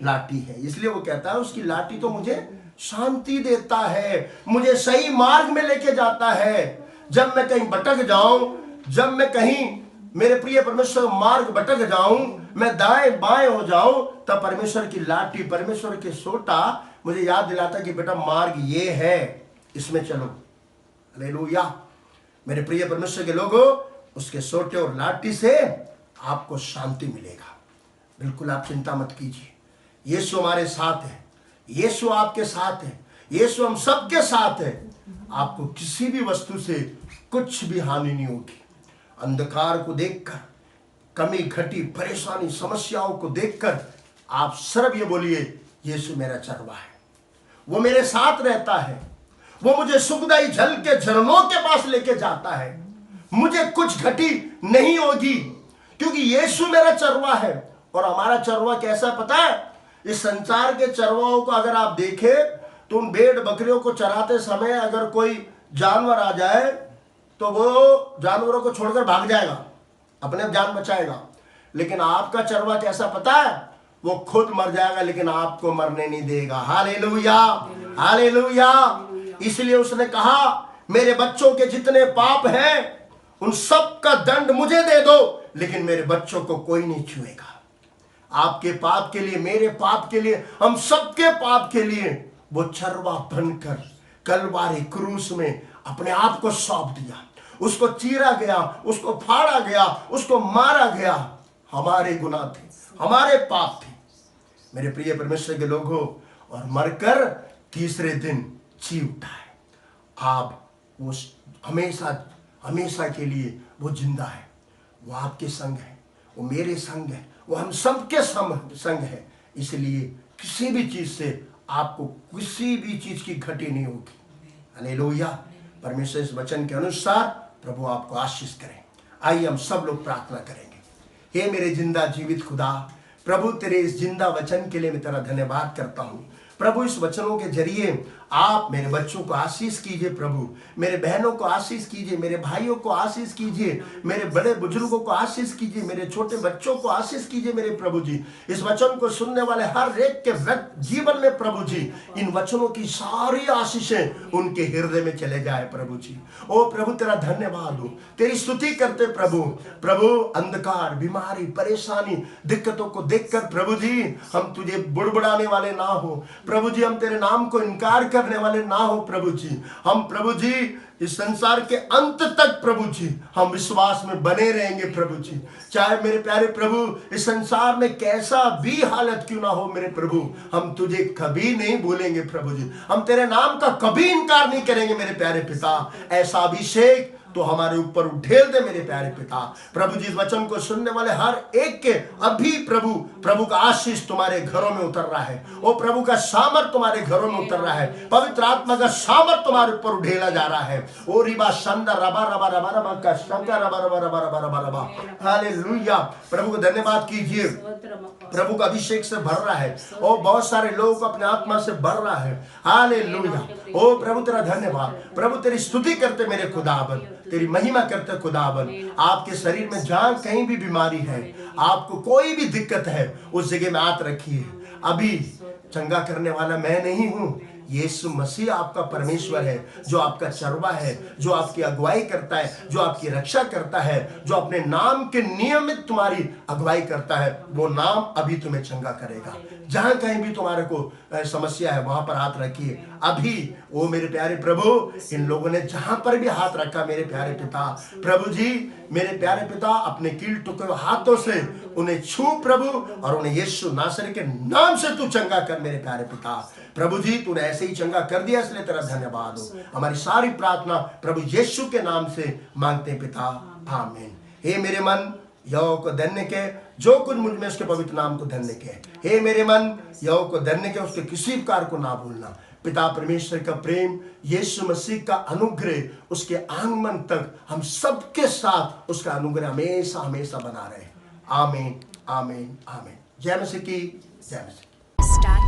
Speaker 1: लाठी है। इसलिए वो कहता है उसकी लाठी तो मुझे शांति देता है, मुझे सही मार्ग में लेके जाता है। जब मैं कहीं भटक जाऊं, जब मैं कहीं मेरे प्रिय परमेश्वर मार्ग भटक जाऊं, मैं दाएं बाएं हो जाऊं, तब परमेश्वर की लाठी, परमेश्वर के सोटा मुझे याद दिलाता कि बेटा मार्ग ये है, इसमें चलो। हालेलुया। मेरे प्रिय परमेश्वर के लोगों, उसके सोटे और लाठी से आपको शांति मिलेगा। बिल्कुल आप चिंता मत कीजिए, यीशु हमारे साथ है, यीशु आपके साथ है, यीशु हम सबके साथ है। आपको किसी भी वस्तु से कुछ भी हानि नहीं होगी। अंधकार को देखकर, कमी घटी परेशानी समस्याओं को देखकर आप सिर्फ ये बोलिए, यीशु मेरा चरवा है, वो मेरे साथ रहता है, वो मुझे सुखदाई जल के झरनों के पास लेके जाता है, मुझे कुछ घटी नहीं होगी, क्योंकि यीशु मेरा चरवा है। और हमारा चरवा कैसा पता है? इस संसार के चरवाओं को अगर आप देखें तो उन भेड़ बकरियों को चराते समय अगर कोई जानवर आ जाए तो वो जानवरों को छोड़कर भाग जाएगा, अपने आप जान बचाएगा। लेकिन आपका चरवा कैसा पता है? वो खुद मर जाएगा लेकिन आपको मरने नहीं देगा। Hallelujah, hallelujah. इसलिए उसने कहा, मेरे बच्चों के जितने पाप हैं उन सब का दंड मुझे दे दो, लेकिन मेरे बच्चों को कोई नहीं छुएगा। आपके पाप के लिए, मेरे पाप के लिए, हम सबके पाप के लिए वो चरवा बनकर कलवारी क्रूस में अपने आप को सौंप दिया। उसको चीरा गया, उसको फाड़ा गया, उसको मारा गया। हमारे गुनाह थे, हमारे पाप थे मेरे प्रिय परमेश्वर के लोगों, और मरकर तीसरे दिन जी उठा है। आप वो हमेशा हमेशा के लिए वो जिंदा है, वो आपके संग है, वो मेरे संग है, वो हम सबके संग है। इसलिए किसी भी चीज से आपको किसी भी चीज की घटी नहीं होगी। हालेलुया। परमेश्वर इस वचन के अनुसार प्रभु आपको आशीष करें। आइए हम सब लोग प्रार्थना करेंगे। हे मेरे जिंदा जीवित खुदा, प्रभु तेरे इस जिंदा वचन के लिए मैं तेरा धन्यवाद करता हूँ। प्रभु इस वचनों के जरिए आप मेरे बच्चों को आशीष कीजिए, प्रभु मेरे बहनों को आशीष कीजिए, मेरे भाइयों को आशीष कीजिए, मेरे बड़े बुजुर्गों को आशीष कीजिए, मेरे छोटे बच्चों को आशीष कीजिए। मेरे प्रभु जी, इस वचन को सुनने वाले हर एक के जीवन में प्रभु जी इन वचनों की सारी आशीषें उनके हृदय में चले जाए। प्रभु जी, ओ प्रभु तेरा धन्यवाद हो, तेरी स्तुति करते प्रभु। प्रभु अंधकार, बीमारी, परेशानी, दिक्कतों को देखकर प्रभु जी हम तुझे बुड़बुड़ाने वाले ना हो प्रभु जी, हम तेरे नाम को इनकार करने वाले ना हो प्रभु जी। हम प्रभु जी इस संसार के अंत तक प्रभु जी हम विश्वास में बने रहेंगे प्रभु जी। चाहे मेरे प्यारे प्रभु इस संसार में कैसा भी हालत क्यों ना हो मेरे प्रभु, हम तुझे कभी नहीं भूलेंगे प्रभु जी। हम तेरे नाम का कभी इनकार नहीं करेंगे मेरे प्यारे पिता। ऐसा अभिषेक तो हमारे ऊपर उठेल दे मेरे प्यारे पिता। प्रभु जी इस वचन को सुनने वाले हर एक के अभी प्रभु का आशीष तुम्हारे घरों में उतर रहा है। ओ प्रभु का सामर्थ तुम्हारे घरों में उतर रहा है, पवित्र आत्मा का सामर्थ तुम्हारे ऊपर उठेला जा रहा है। ओ रिबा शंदा रबा रबा रबा रबा का शंका रबा रबा रबा रबा रबा रबा। हालेलुया। प्रभु को धन्यवाद कीजिए, प्रभु का अभिषेक से भर रहा है और बहुत सारे लोग अपने आत्मा से भर रहा है। हालेलुया। ओ प्रभु तेरा धन्यवाद, प्रभु तेरी स्तुति करते मेरे खुदावन, तेरी महिमा करते खुदावन। आपके शरीर में जहां कहीं भी बीमारी है, आपको कोई भी दिक्कत है, उस जगह में हाथ रखिए। अभी चंगा करने वाला मैं नहीं हूं, यीशु मसीह आपका परमेश्वर है, जो आपका चरवा है, जो आपकी अगुवाई करता है, जो आपकी रक्षा करता है, जो अपने नाम के नियमित तुम्हारी अगुवाई करता है। वो नाम अभी तुम्हें चंगा करेगा। जहां कहीं भी तुम्हारे को समस्या है वहां पर हाथ रखिए अभी। वो मेरे प्यारे प्रभु, इन लोगों ने जहां पर भी हाथ रखा मेरे प्यारे पिता, प्रभु जी मेरे प्यारे पिता अपने कील टुके हाथों से उन्हें छू प्रभु, और उन्हें यीशु नासरी के नाम से तू चंगा कर मेरे प्यारे पिता। प्रभु जी तूने ऐसे ही चंगा कर दिया, इसलिए तेरा धन्यवाद हो। हमारी सारी प्रार्थना प्रभु यीशु के नाम से मांगते पिता, आमीन। हे मेरे मन, यहोवा को धन्य के, जो कुछ मुझ में उसके पवित्र नाम को धन्य के। हे मेरे मन, यहोवा को धन्य के, उसके किसी प्रकार को ना भूलना। पिता परमेश्वर का प्रेम, यीशु मसीह का अनुग्रह, उसके आगमन तक हम सबके साथ उसका अनुग्रह हमेशा हमेशा बना रहे। आमीन, आमीन, आमीन। जय मसीह की, जय मसीह।